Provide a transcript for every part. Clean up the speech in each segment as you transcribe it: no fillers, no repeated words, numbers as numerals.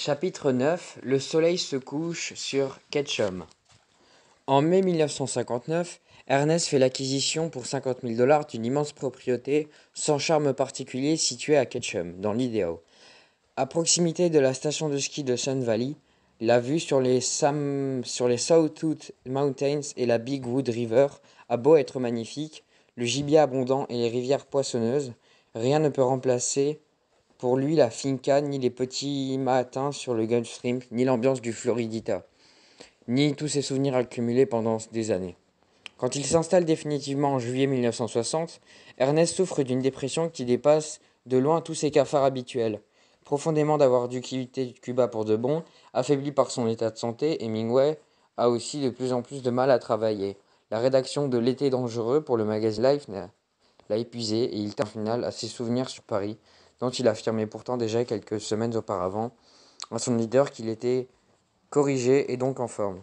Chapitre 9. Le soleil se couche sur Ketchum. En mai 1959, Ernest fait l'acquisition pour $50 000 d'une immense propriété sans charme particulier située à Ketchum, dans l'Idaho. À proximité de la station de ski de Sun Valley, la vue sur les Sawtooth Mountains et la Big Wood River a beau être magnifique, le gibier abondant et les rivières poissonneuses, rien ne peut remplacer pour lui la finca, ni les petits matins sur le Gulf Stream, ni l'ambiance du Floridita, ni tous ses souvenirs accumulés pendant des années. Quand il s'installe définitivement en juillet 1960, Ernest souffre d'une dépression qui dépasse de loin tous ses cafards habituels. Profondément d'avoir dû quitter Cuba pour de bon, affaibli par son état de santé, Hemingway a aussi de plus en plus de mal à travailler. La rédaction de L'été dangereux pour le magazine Life l'a épuisé et il tient au final à ses souvenirs sur Paris, dont il affirmait pourtant déjà quelques semaines auparavant à son leader qu'il était corrigé et donc en forme.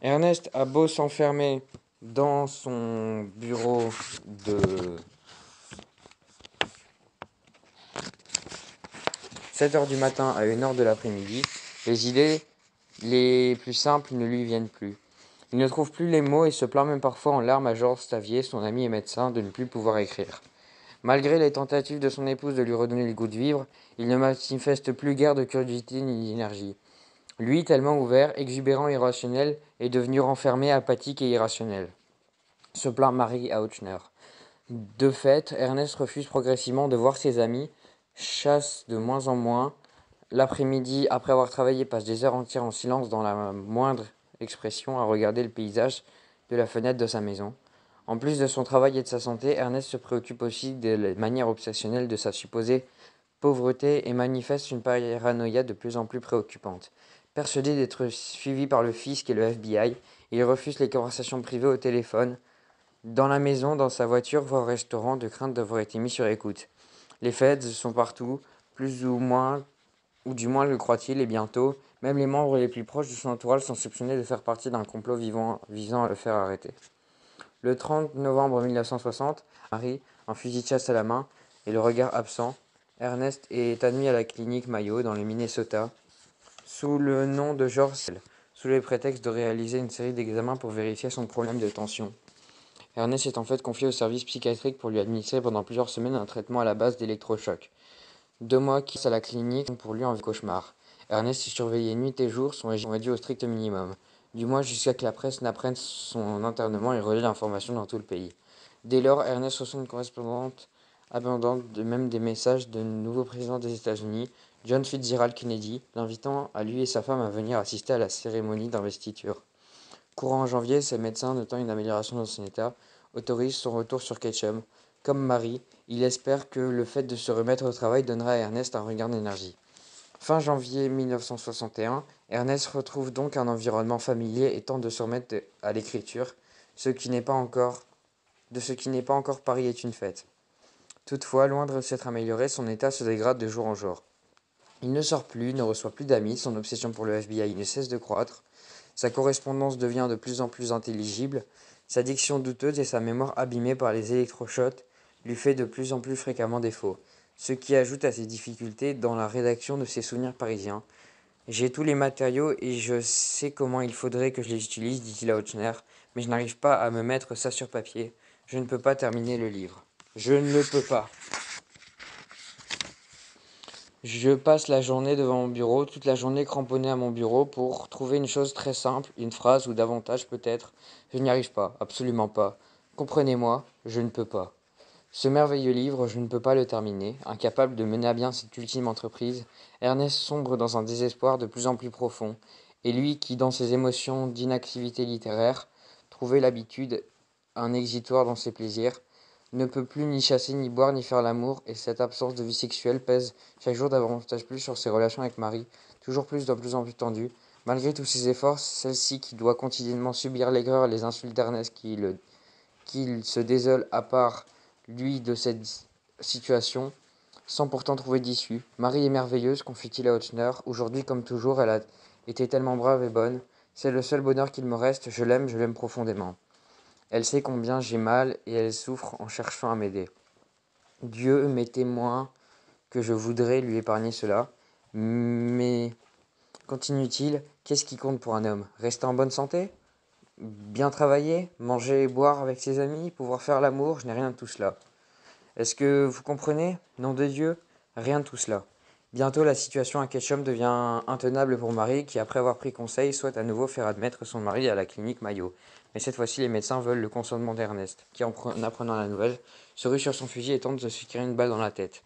Ernest a beau s'enfermer dans son bureau de 7h du matin à 1h de l'après-midi, les idées les plus simples ne lui viennent plus. Il ne trouve plus les mots et se plaint même parfois en larmes à Georges Stavier, son ami et médecin, de ne plus pouvoir écrire. Malgré les tentatives de son épouse de lui redonner le goût de vivre, il ne manifeste plus guère de curiosité ni d'énergie. Lui, tellement ouvert, exubérant et irrationnel, est devenu renfermé, apathique et irrationnel, se plaint Marie Auchner. De fait, Ernest refuse progressivement de voir ses amis, chasse de moins en moins. L'après-midi, après avoir travaillé, passe des heures entières en silence dans la moindre expression à regarder le paysage de la fenêtre de sa maison. En plus de son travail et de sa santé, Ernest se préoccupe aussi de la manière obsessionnelle de sa supposée pauvreté et manifeste une paranoïa de plus en plus préoccupante. Persuadé d'être suivi par le fisc et le FBI, il refuse les conversations privées au téléphone, dans la maison, dans sa voiture, voire au restaurant, de crainte d'avoir été mis sur écoute. Les feds sont partout, plus ou moins, ou du moins le croit-il, et bientôt, même les membres les plus proches de son entourage sont soupçonnés de faire partie d'un complot visant à le faire arrêter. Le 30 novembre 1960, Harry, un fusil de chasse à la main et le regard absent, Ernest est admis à la clinique Mayo dans le Minnesota sous le nom de George Sell, sous le prétexte de réaliser une série d'examens pour vérifier son problème de tension. Ernest est en fait confié au service psychiatrique pour lui administrer pendant plusieurs semaines un traitement à la base d'électrochocs. 2 mois qu'il passe à la clinique sont pour lui un cauchemar. Ernest est surveillé nuit et jour, son régime réduit au strict minimum. Du moins jusqu'à que la presse n'apprenne son internement et relaie l'information dans tout le pays. Dès lors, Ernest reçoit une correspondante abondante de même des messages du nouveau président des États-Unis, John Fitzgerald Kennedy, l'invitant à lui et sa femme à venir assister à la cérémonie d'investiture. Courant janvier, ses médecins, notant une amélioration dans son état, autorisent son retour sur Ketchum. Comme Marie, il espère que le fait de se remettre au travail donnera à Ernest un regain d'énergie. Fin janvier 1961, Ernest retrouve donc un environnement familier et tente de se remettre à l'écriture, de ce qui n'est pas encore Paris est une fête. Toutefois, loin de s'être amélioré, son état se dégrade de jour en jour. Il ne sort plus, ne reçoit plus d'amis, son obsession pour le FBI ne cesse de croître, sa correspondance devient de plus en plus intelligible, sa diction douteuse et sa mémoire abîmée par les électrochocs lui fait de plus en plus fréquemment défaut, ce qui ajoute à ses difficultés dans la rédaction de ses souvenirs parisiens. J'ai tous les matériaux et je sais comment il faudrait que je les utilise, dit-il à Ochner, mais je n'arrive pas à me mettre ça sur papier. Je ne peux pas terminer le livre. Je ne le peux pas. Je passe la journée devant mon bureau, toute la journée cramponné à mon bureau pour trouver une chose très simple, une phrase ou davantage peut-être. Je n'y arrive pas, absolument pas. Comprenez-moi, je ne peux pas. Ce merveilleux livre, je ne peux pas le terminer. Incapable de mener à bien cette ultime entreprise, Ernest sombre dans un désespoir de plus en plus profond. Et lui qui, dans ses émotions d'inactivité littéraire, trouvait l'habitude un exitoire dans ses plaisirs, ne peut plus ni chasser, ni boire, ni faire l'amour, et cette absence de vie sexuelle pèse chaque jour davantage plus sur ses relations avec Marie, toujours plus de plus en plus tendues. Malgré tous ses efforts, celle-ci qui doit quotidiennement subir l'aigreur et les insultes d'Ernest qu'il se désole à part lui de cette situation, sans pourtant trouver d'issue. Marie est merveilleuse, confie-t-il à Ochner. Aujourd'hui comme toujours, elle a été tellement brave et bonne. C'est le seul bonheur qu'il me reste, je l'aime profondément. Elle sait combien j'ai mal et elle souffre en cherchant à m'aider. Dieu m'est témoin que je voudrais lui épargner cela, mais Continue-t-il, qu'est-ce qui compte pour un homme? Rester en bonne santé? Bien travailler? Manger et boire avec ses amis? Pouvoir faire l'amour? Je n'ai rien de tout cela. Est-ce que vous comprenez? Nom de Dieu? Rien de tout cela. Bientôt, la situation à Ketchum devient intenable pour Marie, qui, après avoir pris conseil, souhaite à nouveau faire admettre son mari à la clinique Mayo. Mais cette fois-ci, les médecins veulent le consentement d'Ernest, qui, en apprenant la nouvelle, se rue sur son fusil et tente de se tirer une balle dans la tête.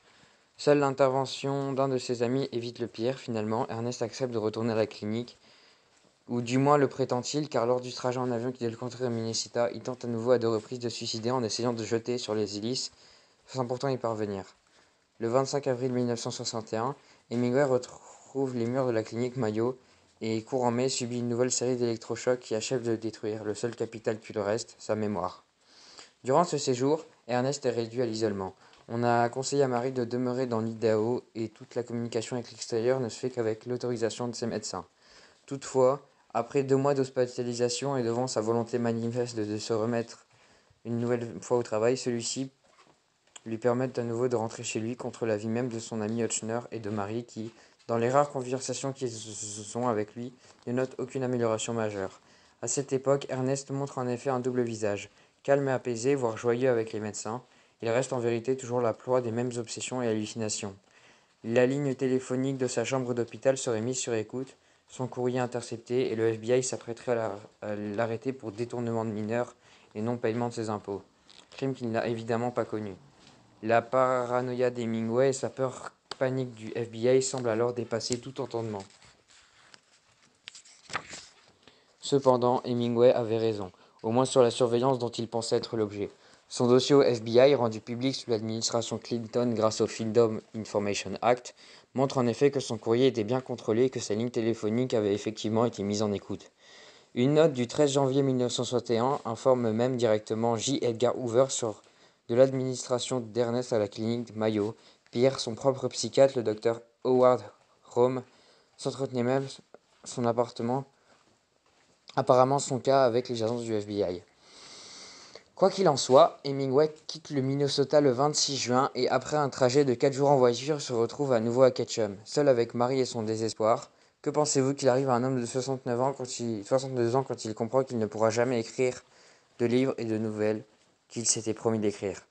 Seule l'intervention d'un de ses amis évite le pire. Finalement, Ernest accepte de retourner à la clinique, ou du moins le prétend-il, car lors du trajet en avion qui devait le conduire à Minnesota, il tente à nouveau à 2 reprises de se suicider en essayant de jeter sur les hélices, sans pourtant y parvenir. Le 25 avril 1961, Hemingway retrouve les murs de la clinique Mayo et, courant mai, subit une nouvelle série d'électrochocs qui achève de détruire le seul capital qui lui reste, sa mémoire. Durant ce séjour, Ernest est réduit à l'isolement. On a conseillé à Marie de demeurer dans l'Idaho et toute la communication avec l'extérieur ne se fait qu'avec l'autorisation de ses médecins. Toutefois, après 2 mois d'hospitalisation et devant sa volonté manifeste de se remettre une nouvelle fois au travail, celui-ci lui permettent à nouveau de rentrer chez lui contre l'avis même de son ami Hutchner et de Marie qui, dans les rares conversations qu'ils ont avec lui, ne notent aucune amélioration majeure. À cette époque, Ernest montre en effet un double visage, calme et apaisé, voire joyeux avec les médecins. Il reste en vérité toujours la proie des mêmes obsessions et hallucinations. La ligne téléphonique de sa chambre d'hôpital serait mise sur écoute, son courrier intercepté, et le FBI s'apprêterait à l'arrêter pour détournement de mineurs et non paiement de ses impôts. Crime qu'il n'a évidemment pas connu. La paranoïa d'Hemingway et sa peur panique du FBI semblent alors dépasser tout entendement. Cependant, Hemingway avait raison, au moins sur la surveillance dont il pensait être l'objet. Son dossier au FBI, rendu public sous l'administration Clinton grâce au Freedom Information Act, montre en effet que son courrier était bien contrôlé et que sa ligne téléphonique avait effectivement été mise en écoute. Une note du 13 janvier 1961 informe même directement J. Edgar Hoover de l'administration d'Ernest à la clinique Mayo. Pire, son propre psychiatre, le docteur Howard Rome, s'entretenait même son appartement, apparemment son cas avec les agents du FBI. Quoi qu'il en soit, Hemingway quitte le Minnesota le 26 juin et après un trajet de 4 jours en voiture se retrouve à nouveau à Ketchum, seul avec Marie et son désespoir. Que pensez-vous qu'il arrive à un homme de 62 ans quand il comprend qu'il ne pourra jamais écrire de livres et de nouvelles qu'il s'était promis d'écrire?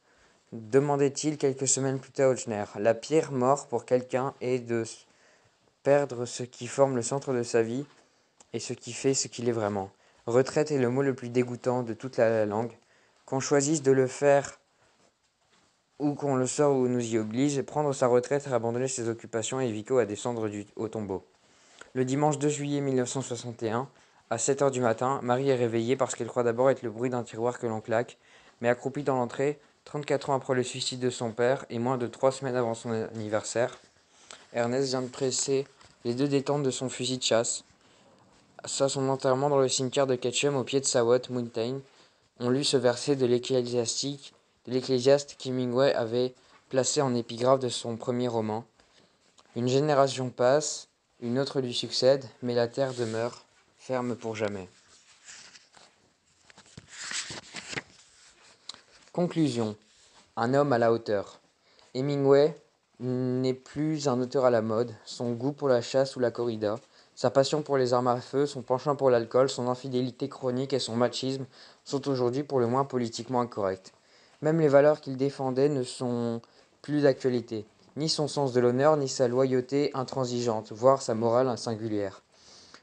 Demandait-il quelques semaines plus tard à Hutchner. La pire mort pour quelqu'un est de perdre ce qui forme le centre de sa vie et ce qui fait ce qu'il est vraiment. Retraite est le mot le plus dégoûtant de toute la langue. Qu'on choisisse de le faire ou qu'on le sort ou nous y oblige, prendre sa retraite et abandonner ses occupations et Vico à descendre au tombeau. Le dimanche 2 juillet 1961, à 7 heures du matin, Marie est réveillée parce qu'elle croit d'abord être le bruit d'un tiroir que l'on claque, mais accroupie dans l'entrée, 34 ans après le suicide de son père et moins de 3 semaines avant son anniversaire, Ernest vient de presser les 2 détentes de son fusil de chasse. À son enterrement dans le cimetière de Ketchum au pied de Sawat Mountain, on lut ce verset de l'Ecclésiaste qu'Hemingway avait placé en épigraphe de son premier roman. Une génération passe, une autre lui succède, mais la terre demeure ferme pour jamais. Conclusion. Un homme à la hauteur. Hemingway n'est plus un auteur à la mode. Son goût pour la chasse ou la corrida, sa passion pour les armes à feu, son penchant pour l'alcool, son infidélité chronique et son machisme sont aujourd'hui pour le moins politiquement incorrects. Même les valeurs qu'il défendait ne sont plus d'actualité. Ni son sens de l'honneur, ni sa loyauté intransigeante, voire sa morale singulière.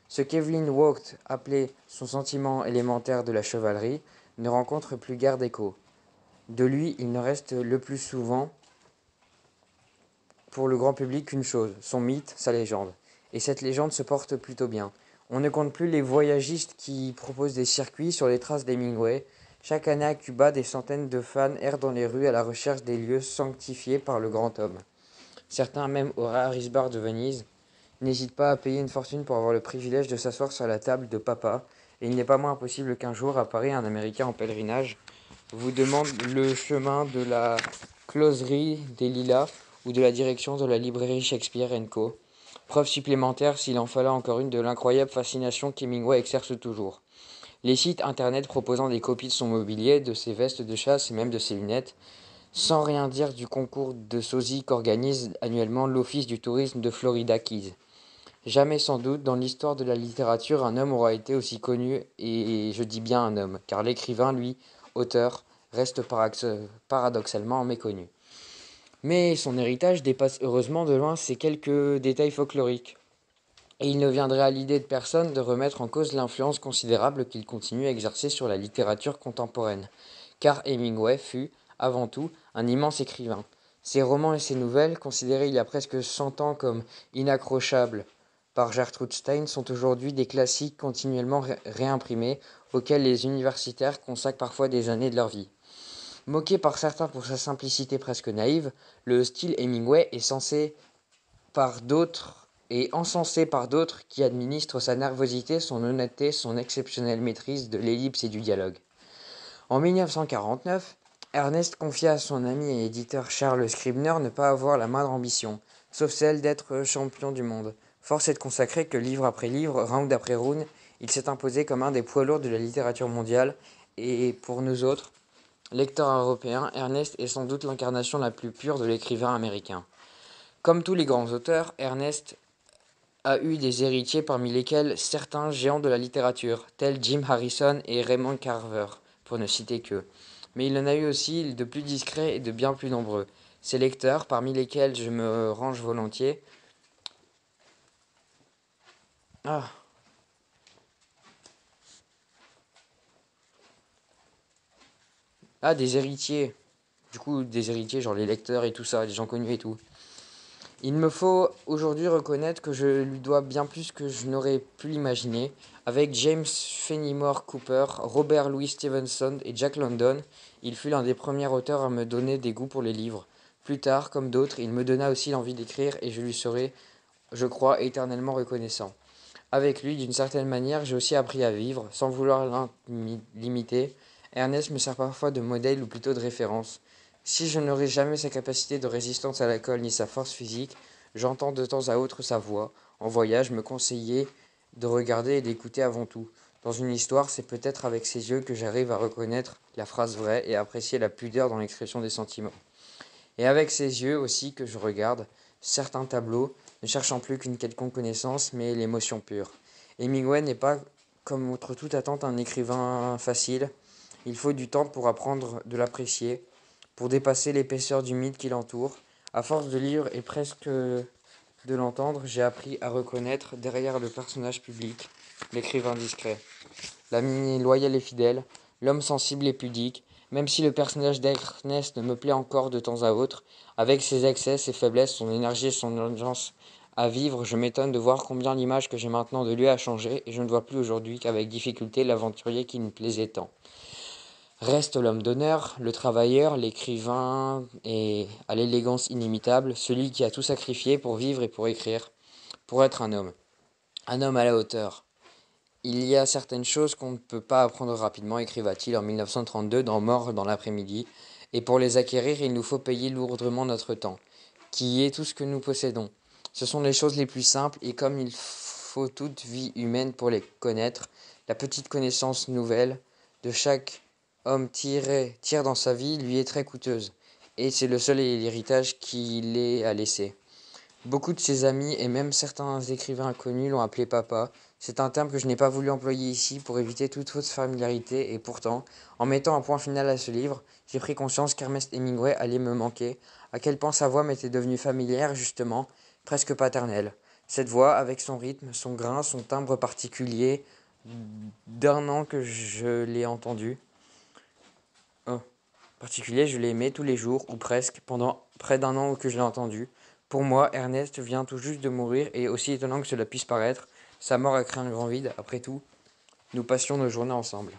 Ce qu'Evelyn Waugh appelait son sentiment élémentaire de la chevalerie ne rencontre plus guère d'écho. De lui, il ne reste le plus souvent pour le grand public qu'une chose, son mythe, sa légende. Et cette légende se porte plutôt bien. On ne compte plus les voyagistes qui proposent des circuits sur les traces d'Hemingway. Chaque année à Cuba, des centaines de fans errent dans les rues à la recherche des lieux sanctifiés par le grand homme. Certains, même au Harris Bar de Venise, n'hésitent pas à payer une fortune pour avoir le privilège de s'asseoir sur la table de papa. Et il n'est pas moins impossible qu'un jour, à Paris, un Américain en pèlerinage vous demande le chemin de la closerie des Lilas ou de la direction de la librairie Shakespeare & Co. Preuve supplémentaire, s'il en fallait encore une, de l'incroyable fascination qu'Hemingway exerce toujours. Les sites internet proposant des copies de son mobilier, de ses vestes de chasse et même de ses lunettes, sans rien dire du concours de sosie qu'organise annuellement l'Office du tourisme de Florida Keys. Jamais sans doute dans l'histoire de la littérature un homme aura été aussi connu, et je dis bien un homme, car l'écrivain, lui, auteur, reste paradoxalement méconnu. Mais son héritage dépasse heureusement de loin ces quelques détails folkloriques. Et il ne viendrait à l'idée de personne de remettre en cause l'influence considérable qu'il continue à exercer sur la littérature contemporaine. Car Hemingway fut, avant tout, un immense écrivain. Ses romans et ses nouvelles, considérés il y a presque 100 ans comme inaccrochables par Gertrude Stein, sont aujourd'hui des classiques continuellement réimprimés auxquels les universitaires consacrent parfois des années de leur vie. Moqué par certains pour sa simplicité presque naïve, le style Hemingway est encensé par d'autres qui administrent sa nervosité, son honnêteté, son exceptionnelle maîtrise de l'ellipse et du dialogue. En 1949, Ernest confia à son ami et éditeur Charles Scribner ne pas avoir la moindre ambition, sauf celle d'être champion du monde. Force est de consacrer que livre après livre, round après round, il s'est imposé comme un des poids lourds de la littérature mondiale, et pour nous autres, lecteurs européens, Ernest est sans doute l'incarnation la plus pure de l'écrivain américain. Comme tous les grands auteurs, Ernest a eu des héritiers parmi lesquels certains géants de la littérature, tels Jim Harrison et Raymond Carver, pour ne citer qu'eux. Mais il en a eu aussi de plus discrets et de bien plus nombreux. Ces lecteurs, parmi lesquels je me range volontiers. Ah, des héritiers. Du coup, des héritiers, genre les lecteurs et tout ça, les gens connus et tout. Il me faut aujourd'hui reconnaître que je lui dois bien plus que je n'aurais pu l'imaginer. Avec James Fenimore Cooper, Robert Louis Stevenson et Jack London, il fut l'un des premiers auteurs à me donner des goûts pour les livres. Plus tard, comme d'autres, il me donna aussi l'envie d'écrire et je lui serai, je crois, éternellement reconnaissant. Avec lui, d'une certaine manière, j'ai aussi appris à vivre, sans vouloir l'imiter. Ernest me sert parfois de modèle ou plutôt de référence. Si je n'aurai jamais sa capacité de résistance à l'alcool ni sa force physique, j'entends de temps à autre sa voix, en voyage, me conseiller de regarder et d'écouter avant tout. Dans une histoire, c'est peut-être avec ses yeux que j'arrive à reconnaître la phrase vraie et à apprécier la pudeur dans l'expression des sentiments. Et avec ses yeux aussi que je regarde certains tableaux, ne cherchant plus qu'une quelconque connaissance, mais l'émotion pure. Hemingway n'est pas, comme contre toute attente, un écrivain facile. Il faut du temps pour apprendre de l'apprécier, pour dépasser l'épaisseur du mythe qui l'entoure. À force de lire et presque de l'entendre, j'ai appris à reconnaître derrière le personnage public l'écrivain discret, l'ami loyal et fidèle, l'homme sensible et pudique, même si le personnage d'Ernest me plaît encore de temps à autre, avec ses excès, ses faiblesses, son énergie et son urgence à vivre, je m'étonne de voir combien l'image que j'ai maintenant de lui a changé, et je ne vois plus aujourd'hui qu'avec difficulté l'aventurier qui me plaisait tant. Reste l'homme d'honneur, le travailleur, l'écrivain et à l'élégance inimitable, celui qui a tout sacrifié pour vivre et pour écrire, pour être un homme à la hauteur. Il y a certaines choses qu'on ne peut pas apprendre rapidement, écriva-t-il en 1932 dans Mort dans l'après-midi, et pour les acquérir, il nous faut payer lourdement notre temps, qui est tout ce que nous possédons. Ce sont les choses les plus simples, et comme il faut toute vie humaine pour les connaître, la petite connaissance nouvelle de chaque homme tire dans sa vie lui est très coûteuse, et c'est le seul héritage qu'il ait à laisser. Beaucoup de ses amis et même certains écrivains inconnus l'ont appelé papa. C'est un terme que je n'ai pas voulu employer ici pour éviter toute fausse familiarité et pourtant, en mettant un point final à ce livre, j'ai pris conscience qu'Ernest Hemingway allait me manquer, à quel point sa voix m'était devenue familière justement, presque paternelle. Cette voix, avec son rythme, son grain, son timbre particulier, d'un an que je l'ai entendu. Oh. Particulier, je l'ai aimé tous les jours, ou presque, pendant près d'un an que je l'ai entendu. Pour moi, Ernest vient tout juste de mourir, et aussi étonnant que cela puisse paraître, sa mort a créé un grand vide. Après tout, nous passions nos journées ensemble.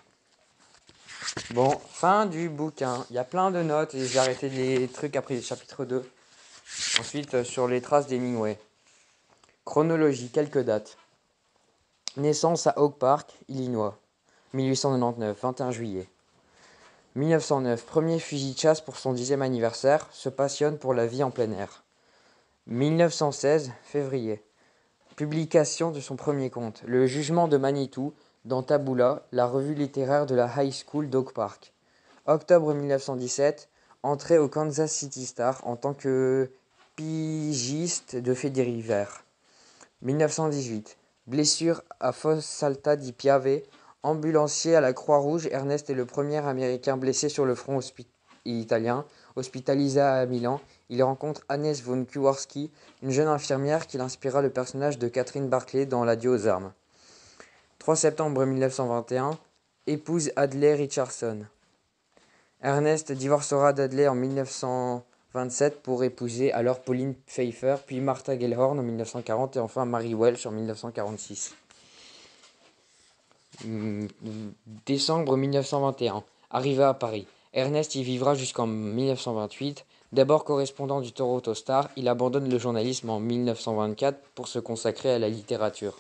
Bon, fin du bouquin. Il y a plein de notes, et j'ai arrêté les trucs après le chapitre 2. Ensuite, sur les traces d'Hemingway. Chronologie, quelques dates. Naissance à Oak Park, Illinois. 1899, 21 juillet. 1909, premier fusil de chasse pour son 10e anniversaire, se passionne pour la vie en plein air. 1916, février. Publication de son premier conte, Le Jugement de Manitou, dans Taboola, la revue littéraire de la High School d'Oak Park. Octobre 1917, entrée au Kansas City Star en tant que pigiste de Faits divers. 1918. Blessure à Fossalta di Piave. Ambulancier à la Croix-Rouge, Ernest est le premier Américain blessé sur le front italien. Hospitalisé à Milan, il rencontre Agnes von Kuwarski, une jeune infirmière qui inspira le personnage de Catherine Barclay dans L'Adieu aux armes. 3 septembre 1921. Épouse Adlai Richardson. Ernest divorcera d'Adlai en 1927 pour épouser alors Pauline Pfeiffer, puis Martha Gellhorn en 1940 et enfin Mary Welsh en 1946. Décembre 1921. Arrivé à Paris. Ernest y vivra jusqu'en 1928. D'abord correspondant du Toronto Star, il abandonne le journalisme en 1924 pour se consacrer à la littérature.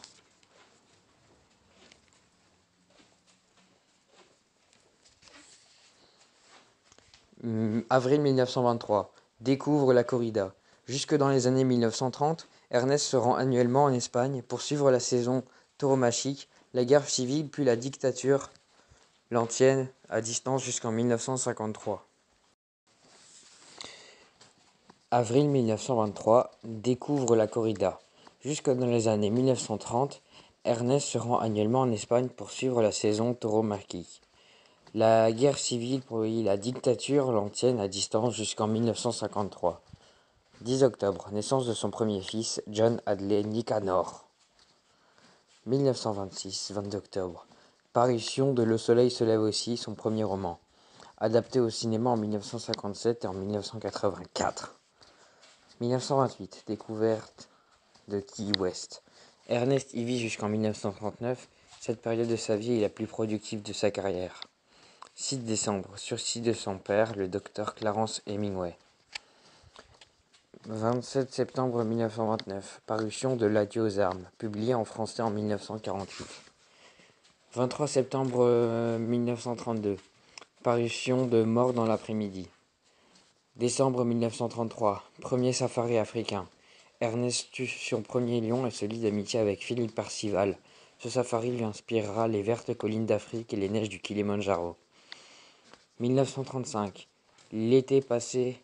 Avril 1923. Découvre la corrida. Jusque dans les années 1930, Ernest se rend annuellement en Espagne pour suivre la saison tauromachique, la guerre civile puis la dictature l'en tiennent à distance jusqu'en 1953. Avril 1923. Découvre la corrida. Jusque dans les années 1930, Ernest se rend annuellement en Espagne pour suivre la saison tauromachique. La guerre civile puis la dictature l'en tiennent à distance jusqu'en 1953. 10 octobre, naissance de son premier fils, John Adlai Nicanor. 1926, 22 octobre, parution de Le Soleil se lève aussi, son premier roman, adapté au cinéma en 1957 et en 1984. 1928, découverte de Key West. Ernest y vit jusqu'en 1939, cette période de sa vie est la plus productive de sa carrière. 6 décembre, sursis de son père, le docteur Clarence Hemingway. 27 septembre 1929, parution de L'Adieu aux armes, publié en français en 1948. 23 septembre 1932, parution de Mort dans l'après-midi. Décembre 1933, premier safari africain. Ernest tue son premier lion et se lie d'amitié avec Philippe Parcival. Ce safari lui inspirera les vertes collines d'Afrique et les neiges du Kilimandjaro. 1935, l'été passé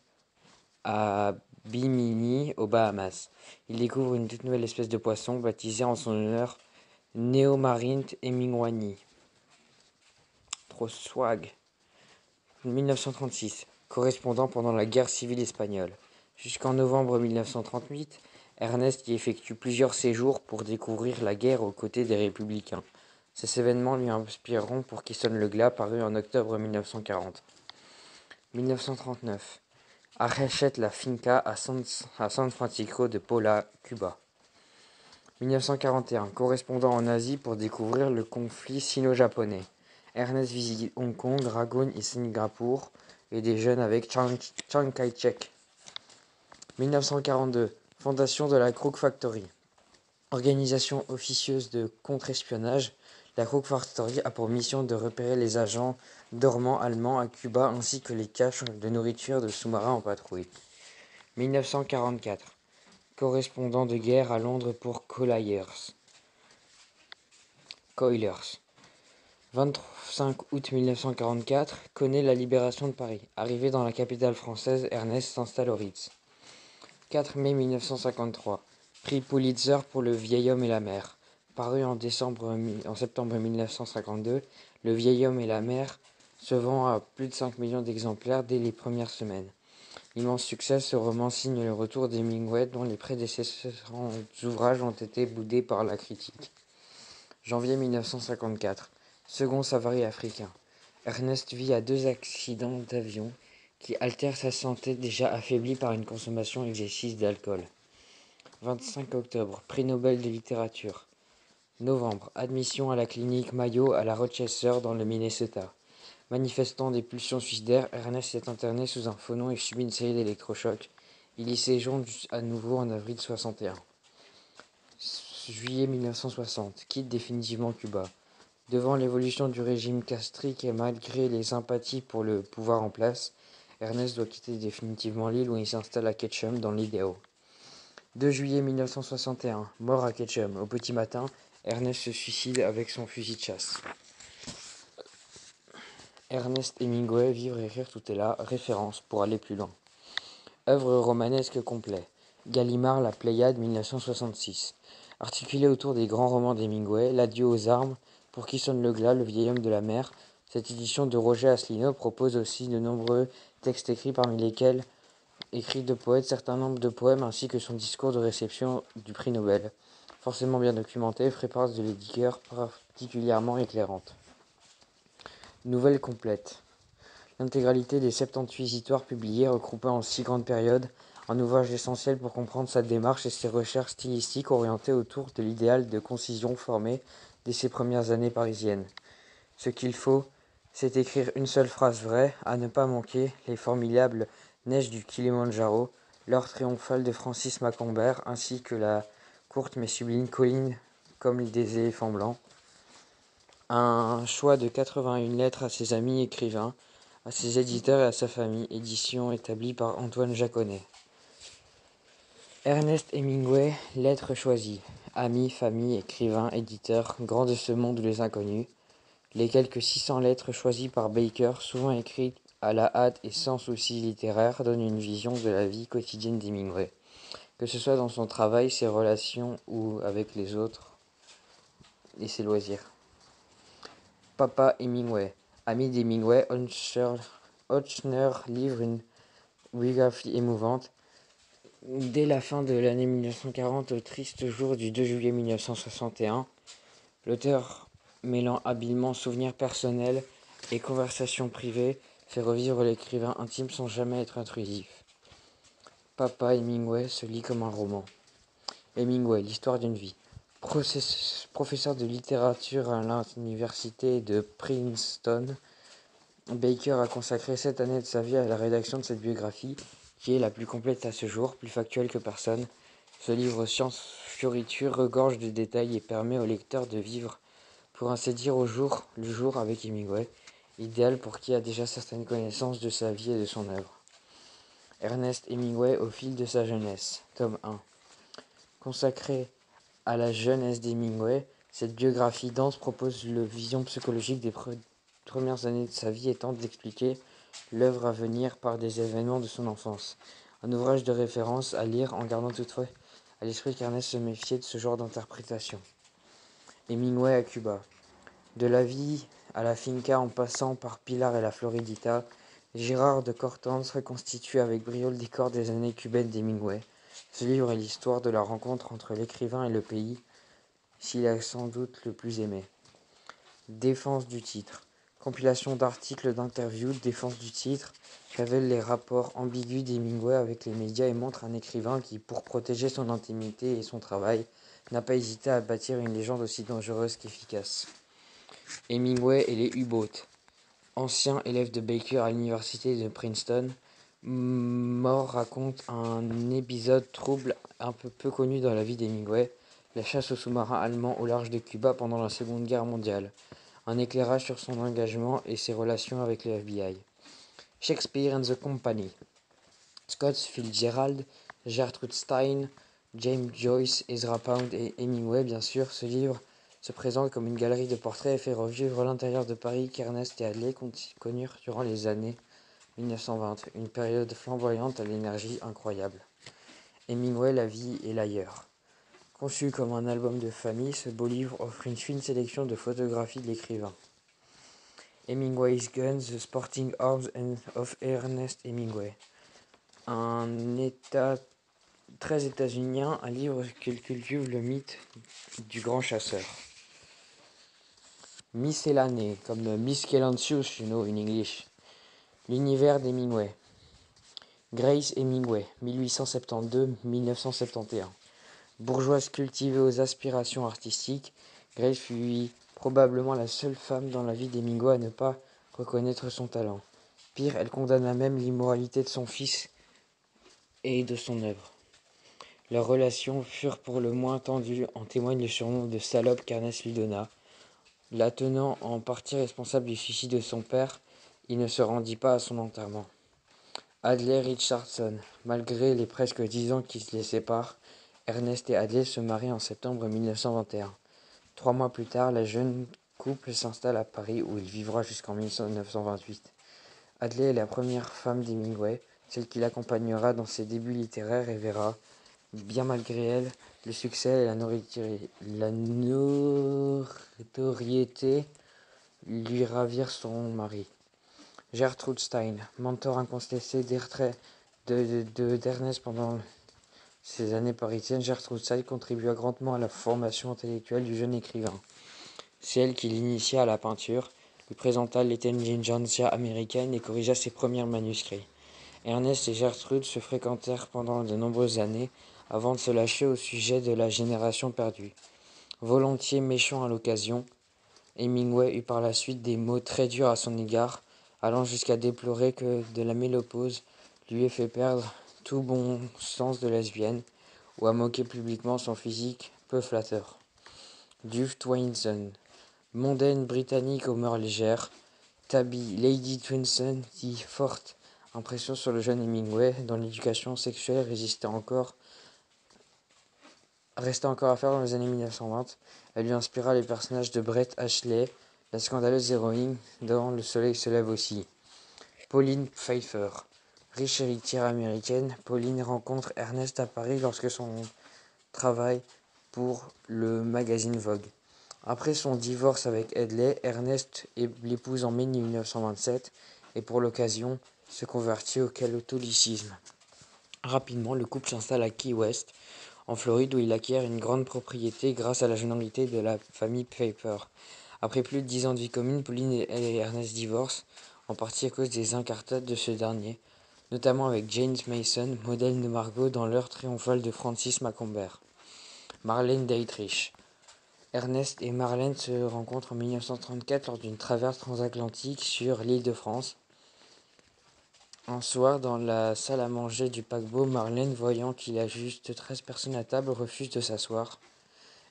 à Bimini, aux Bahamas. Il découvre une toute nouvelle espèce de poisson baptisée en son honneur Neomarynth hemingwani. Trop swag. 1936, correspondant pendant la guerre civile espagnole. Jusqu'en novembre 1938, Ernest y effectue plusieurs séjours pour découvrir la guerre aux côtés des républicains. Ces événements lui inspireront pour Qui sonne le glas, paru en octobre 1940. 1939. Achète la finca à San Francisco de Paula, Cuba. 1941. Correspondant en Asie pour découvrir le conflit sino-japonais. Ernest visite Hong Kong, Rangoon et Singapour et déjeune avec Chiang Kai-shek. 1942. Fondation de la Crook Factory. Organisation officieuse de contre-espionnage, la Crook Factory a pour mission de repérer les agents dormants allemands à Cuba ainsi que les caches de nourriture de sous-marins en patrouille. 1944. Correspondant de guerre à Londres pour Colliers. 25 août 1944, connaît la libération de Paris. Arrivé dans la capitale française, Ernest s'installe au Ritz. 4 mai 1953. Prix Pulitzer pour Le vieil homme et la mer. Paru en septembre 1952, Le vieil homme et la mer se vend à plus de 5 millions d'exemplaires dès les premières semaines. L'immense succès, ce roman signe le retour d'Hemingway dont les prédécesseurs ouvrages ont été boudés par la critique. Janvier 1954. Second safari africain. Ernest vit à 2 accidents d'avion qui altèrent sa santé déjà affaiblie par une consommation excessive d'alcool. 25 octobre. Prix Nobel de littérature. Novembre. Admission à la clinique Mayo à la Rochester dans le Minnesota. Manifestant des pulsions suicidaires, Ernest est interné sous un faux nom et subit une série d'électrochocs. Il y séjourne à nouveau en avril 61. Juillet 1960. Quitte définitivement Cuba. Devant l'évolution du régime castrique et malgré les sympathies pour le pouvoir en place, Ernest doit quitter définitivement l'île où il s'installe à Ketchum dans l'Idaho. 2 juillet 1961. Mort à Ketchum. Au petit matin, Ernest se suicide avec son fusil de chasse. Ernest Hemingway, Vivre, écrire, tout est là. Référence pour aller plus loin. Œuvre romanesque complet. Gallimard, La Pléiade, 1966. Articulé autour des grands romans d'Hemingway, L'adieu aux armes, Pour qui sonne le glas, Le vieil homme de la mer, cette édition de Roger Asselineau propose aussi de nombreux textes écrits, parmi lesquels écrits de poètes, certains nombres de poèmes ainsi que son discours de réception du prix Nobel. Forcément bien documenté, prépare de l'éditeur particulièrement éclairante. Nouvelle complète. L'intégralité des 78 histoires publiées, regroupées en 6 grandes périodes, un ouvrage essentiel pour comprendre sa démarche et ses recherches stylistiques orientées autour de l'idéal de concision formé dès ses premières années parisiennes. Ce qu'il faut, c'est écrire une seule phrase vraie, à ne pas manquer, les formidables neiges du Kilimandjaro, l'heure triomphale de Francis Macambert, ainsi que la courte mais sublime colline comme des éléphants blancs. Un choix de 81 lettres à ses amis écrivains, à ses éditeurs et à sa famille, édition établie par Antoine Jaconnet. Ernest Hemingway, lettres choisies. Amis, famille, écrivains, éditeurs, grands de ce monde ou les inconnus. Les quelques 600 lettres choisies par Baker, souvent écrites à la hâte et sans souci littéraire, donnent une vision de la vie quotidienne d'Hemingway, que ce soit dans son travail, ses relations ou avec les autres et ses loisirs. Papa Hemingway. Ami d'Hemingway, Ochsner livre une biographie émouvante. Dès la fin de l'année 1940, au triste jour du 2 juillet 1961, l'auteur, mêlant habilement souvenirs personnels et conversations privées, fait revivre l'écrivain intime sans jamais être intrusif. Papa Hemingway se lit comme un roman. Hemingway, l'histoire d'une vie. Professeur de littérature à l'université de Princeton, Baker a consacré 7 années de sa vie à la rédaction de cette biographie, qui est la plus complète à ce jour, plus factuelle que personne. Ce livre science fioriture regorge de détails et permet au lecteur de vivre, pour ainsi dire, le jour avec Hemingway, idéal pour qui a déjà certaines connaissances de sa vie et de son œuvre. Ernest Hemingway au fil de sa jeunesse, tome 1. Consacré à la jeunesse d'Hemingway, cette biographie dense propose une vision psychologique des premières années de sa vie et tente d'expliquer l'œuvre à venir par des événements de son enfance. Un ouvrage de référence à lire en gardant toutefois à l'esprit qu'Ernest se méfiait de ce genre d'interprétation. Hemingway à Cuba. De la vie à la finca en passant par Pilar et la Floridita, Gérard de Cortans reconstitue avec brio le décor des années cubaines d'Hemingway. Ce livre est l'histoire de la rencontre entre l'écrivain et le pays, s'il a sans doute le plus aimé. Défense du titre. Compilation d'articles, d'interviews, défense du titre, révèle les rapports ambigus d'Hemingway avec les médias et montre un écrivain qui, pour protéger son intimité et son travail, n'a pas hésité à bâtir une légende aussi dangereuse qu'efficace. Hemingway et les U-Boats. Ancien élève de Baker à l'université de Princeton, Moore raconte un épisode trouble un peu connu dans la vie d'Hemingway, la chasse aux sous-marins allemands au large de Cuba pendant la Seconde Guerre mondiale. Un éclairage sur son engagement et ses relations avec le FBI. Shakespeare and the Company. Scott Fitzgerald, Gertrude Stein, James Joyce, Ezra Pound et Hemingway, bien sûr. Ce livre se présente comme une galerie de portraits et fait revivre l'intérieur de Paris qu'Ernest et Adlai connurent durant les années 1920, une période flamboyante à l'énergie incroyable. Hemingway, la vie et l'ailleurs. Conçu comme un album de famille, ce beau livre offre une fine sélection de photographies de l'écrivain. Hemingway's Guns, The Sporting Arms of Ernest Hemingway. Un état très états-unien, un livre qui cultive le mythe du grand chasseur. Miscellanée, comme Miscellaneous, you know, in English. L'univers d'Hemingway. Grace Hemingway, 1872-1971. Bourgeoise cultivée aux aspirations artistiques, Grace fut probablement la seule femme dans la vie d'Hemingway à ne pas reconnaître son talent. Pire, elle condamna même l'immoralité de son fils et de son œuvre. Leurs relations furent pour le moins tendues, en témoigne le surnom de salope qu'Ernest lui donna. La tenant en partie responsable du suicide de son père, il ne se rendit pas à son enterrement. Adlai Richardson. Malgré les presque 10 ans qui les séparent, Ernest et Adlai se marient en septembre 1921. 3 mois plus tard, la jeune couple s'installe à Paris où il vivra jusqu'en 1928. Adlai est la première femme d'Hemingway, celle qui l'accompagnera dans ses débuts littéraires et verra bien malgré elle, le succès et la notoriété lui ravirent son mari. Gertrude Stein, mentor incontesté d'Ernest pendant ses années parisiennes, Gertrude Stein contribua grandement à la formation intellectuelle du jeune écrivain. C'est elle qui l'initia à la peinture, lui présenta l'intelligentsia américaine et corrigea ses premiers manuscrits. Ernest et Gertrude se fréquentèrent pendant de nombreuses années avant de se lâcher au sujet de la génération perdue. Volontiers méchant à l'occasion, Hemingway eut par la suite des mots très durs à son égard, allant jusqu'à déplorer que de la ménopause lui ait fait perdre tout bon sens de lesbienne, ou à moquer publiquement son physique peu flatteur. Duff Twinson, mondaine britannique aux mœurs légères, Tabby Lady Twinson dit forte impression sur le jeune Hemingway, dont l'éducation sexuelle restait encore à faire dans les années 1920. Elle lui inspira les personnages de Brett Ashley, la scandaleuse héroïne dans Le soleil se lève aussi. Pauline Pfeiffer, riche héritière américaine, Pauline rencontre Ernest à Paris lorsque son travail pour le magazine Vogue. Après son divorce avec Hedley, Ernest l'épouse en mai 1927 et pour l'occasion se convertit au catholicisme. Rapidement, le couple s'installe à Key West, en Floride, où il acquiert une grande propriété grâce à la générosité de la famille Pfeiffer. Après plus de 10 ans de vie commune, Pauline et Ernest divorcent, en partie à cause des incartades de ce dernier, notamment avec James Mason, modèle de Margot dans l'heure triomphale de Francis Macomber. Marlène Dietrich. Ernest et Marlène se rencontrent en 1934 lors d'une traverse transatlantique sur l'île de France. Un soir, dans la salle à manger du paquebot, Marlène, voyant qu'il y a juste 13 personnes à table, refuse de s'asseoir.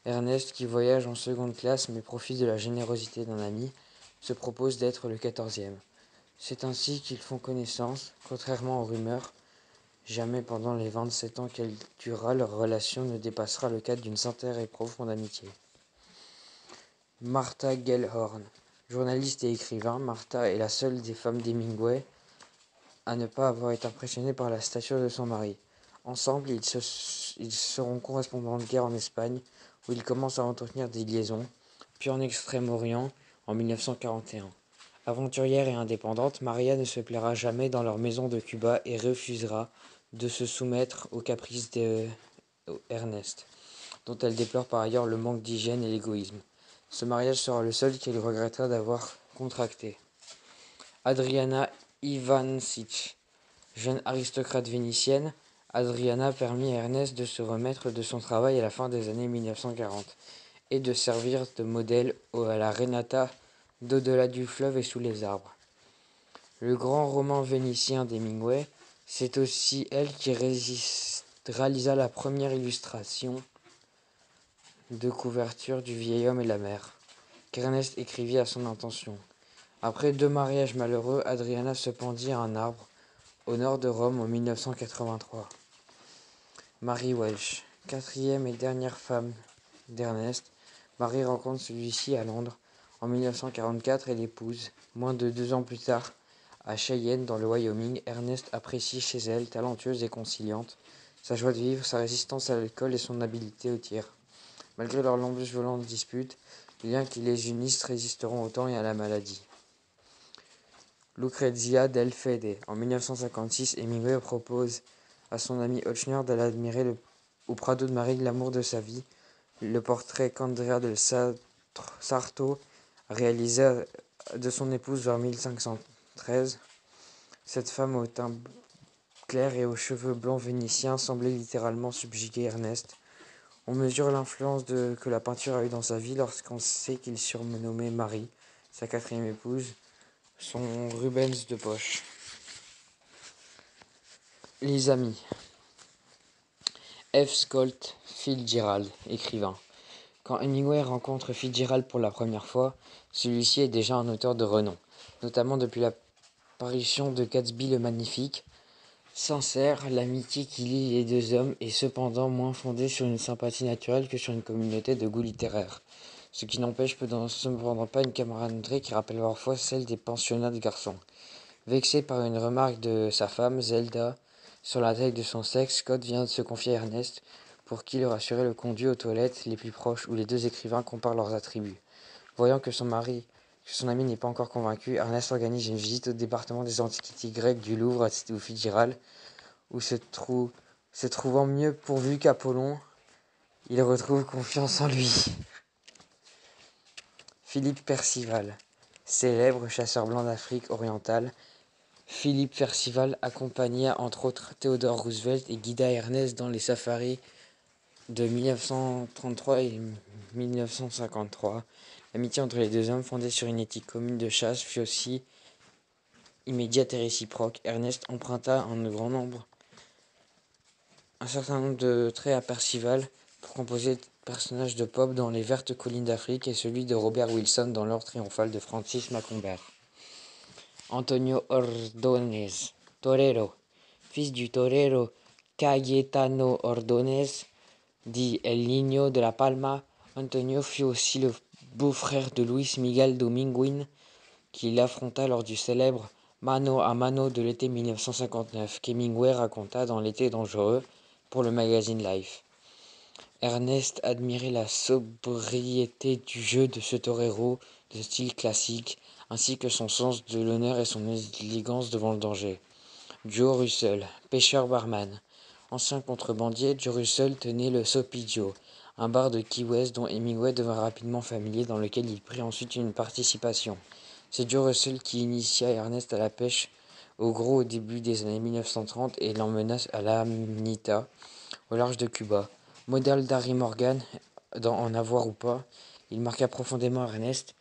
Ernest, qui voyage en seconde classe mais profite de la générosité d'un ami, se propose d'être le 14e. C'est ainsi qu'ils font connaissance, contrairement aux rumeurs. Jamais pendant les 27 ans qu'elle durera, leur relation ne dépassera le cadre d'une sincère et profonde amitié. Martha Gellhorn. Journaliste et écrivain, Martha est la seule des femmes d'Hemingway à ne pas avoir été impressionnée par la stature de son mari. Ensemble, ils seront correspondants de guerre en Espagne, où ils commencent à entretenir des liaisons, puis en Extrême-Orient en 1941. Aventurière et indépendante, Maria ne se plaira jamais dans leur maison de Cuba et refusera de se soumettre aux caprices d'Ernest, dont elle déplore par ailleurs le manque d'hygiène et l'égoïsme. Ce mariage sera le seul qu'elle regrettera d'avoir contracté. Adriana Ivancic, jeune aristocrate vénitienne, Adriana permit à Ernest de se remettre de son travail à la fin des années 1940 et de servir de modèle à la Renata d'Au-delà du fleuve et sous les arbres. Le grand roman vénitien d'Hemingway, c'est aussi elle qui réalisa la première illustration de couverture du vieil homme et la mer, qu'Ernest écrivit à son intention. Après 2 mariages malheureux, Adriana se pendit à un arbre au nord de Rome en 1983. Mary Welsh, 4e et dernière femme d'Ernest, Mary rencontre celui-ci à Londres en 1944 et l'épouse. Moins de 2 ans plus tard, à Cheyenne, dans le Wyoming, Ernest apprécie chez elle, talentueuse et conciliante, sa joie de vivre, sa résistance à l'alcool et son habileté au tir. Malgré leurs nombreuses violentes disputes, les liens qui les unissent résisteront au temps et à la maladie. Lucrezia del Fede. En 1956, Hemingway propose à son ami Ochner d'aller admirer au Prado de Marie l'amour de sa vie, le portrait qu'Andrea del Sarto réalisa de son épouse vers 1513. Cette femme au teint clair et aux cheveux blancs vénitiens semblait littéralement subjuguer Ernest. On mesure l'influence que la peinture a eue dans sa vie lorsqu'on sait qu'il surnommait Marie, sa 4e épouse, son Rubens de poche. Les amis. F. Scott Fitzgerald, écrivain. Quand Hemingway rencontre Fitzgerald pour la première fois, celui-ci est déjà un auteur de renom, notamment depuis l'apparition de Gatsby le Magnifique. Sincère, l'amitié qui lie les deux hommes est cependant moins fondée sur une sympathie naturelle que sur une communauté de goût littéraire, ce qui n'empêche cependant pas une camaraderie qui rappelle parfois celle des pensionnats de garçons. Vexé par une remarque de sa femme, Zelda, Sur la taille de son sexe, Scott vient de se confier à Ernest, pour qui le rassurer le conduit aux toilettes les plus proches où les deux écrivains comparent leurs attributs. Voyant que son ami n'est pas encore convaincu, Ernest organise une visite au département des antiquités grecques du Louvre au Fitzgerald, où se trouvant mieux pourvu qu'Apollon, il retrouve confiance en lui. Philippe Percival, célèbre chasseur blanc d'Afrique orientale. Philippe Percival accompagna entre autres Theodore Roosevelt et guida Ernest dans les safaris de 1933 et 1953. L'amitié entre les deux hommes, fondée sur une éthique commune de chasse, fut aussi immédiate et réciproque. Ernest emprunta un certain nombre de traits à Percival pour composer le personnage de Pop dans Les Vertes Collines d'Afrique et celui de Robert Wilson dans L'Ordre triomphal de Francis Macomber. Antonio Ordóñez, torero, fils du torero Cayetano Ordóñez, dit El Niño de la Palma, Antonio fut aussi le beau-frère de Luis Miguel Dominguín, qui l'affronta lors du célèbre Mano a Mano de l'été 1959, qu'Hemingway raconta dans L'été dangereux pour le magazine Life. Ernest admirait la sobriété du jeu de ce torero de style classique, ainsi que son sens de l'honneur et son élégance devant le danger. Joe Russell, pêcheur-barman. Ancien contrebandier, Joe Russell tenait le Soapy Joe, un bar de Key West dont Hemingway devint rapidement familier, dans lequel il prit ensuite une participation. C'est Joe Russell qui initia Ernest à la pêche au gros au début des années 1930 et l'emmena à l'Amanita, au large de Cuba. Modèle d'Harry Morgan, en avoir ou pas, il marqua profondément Ernest,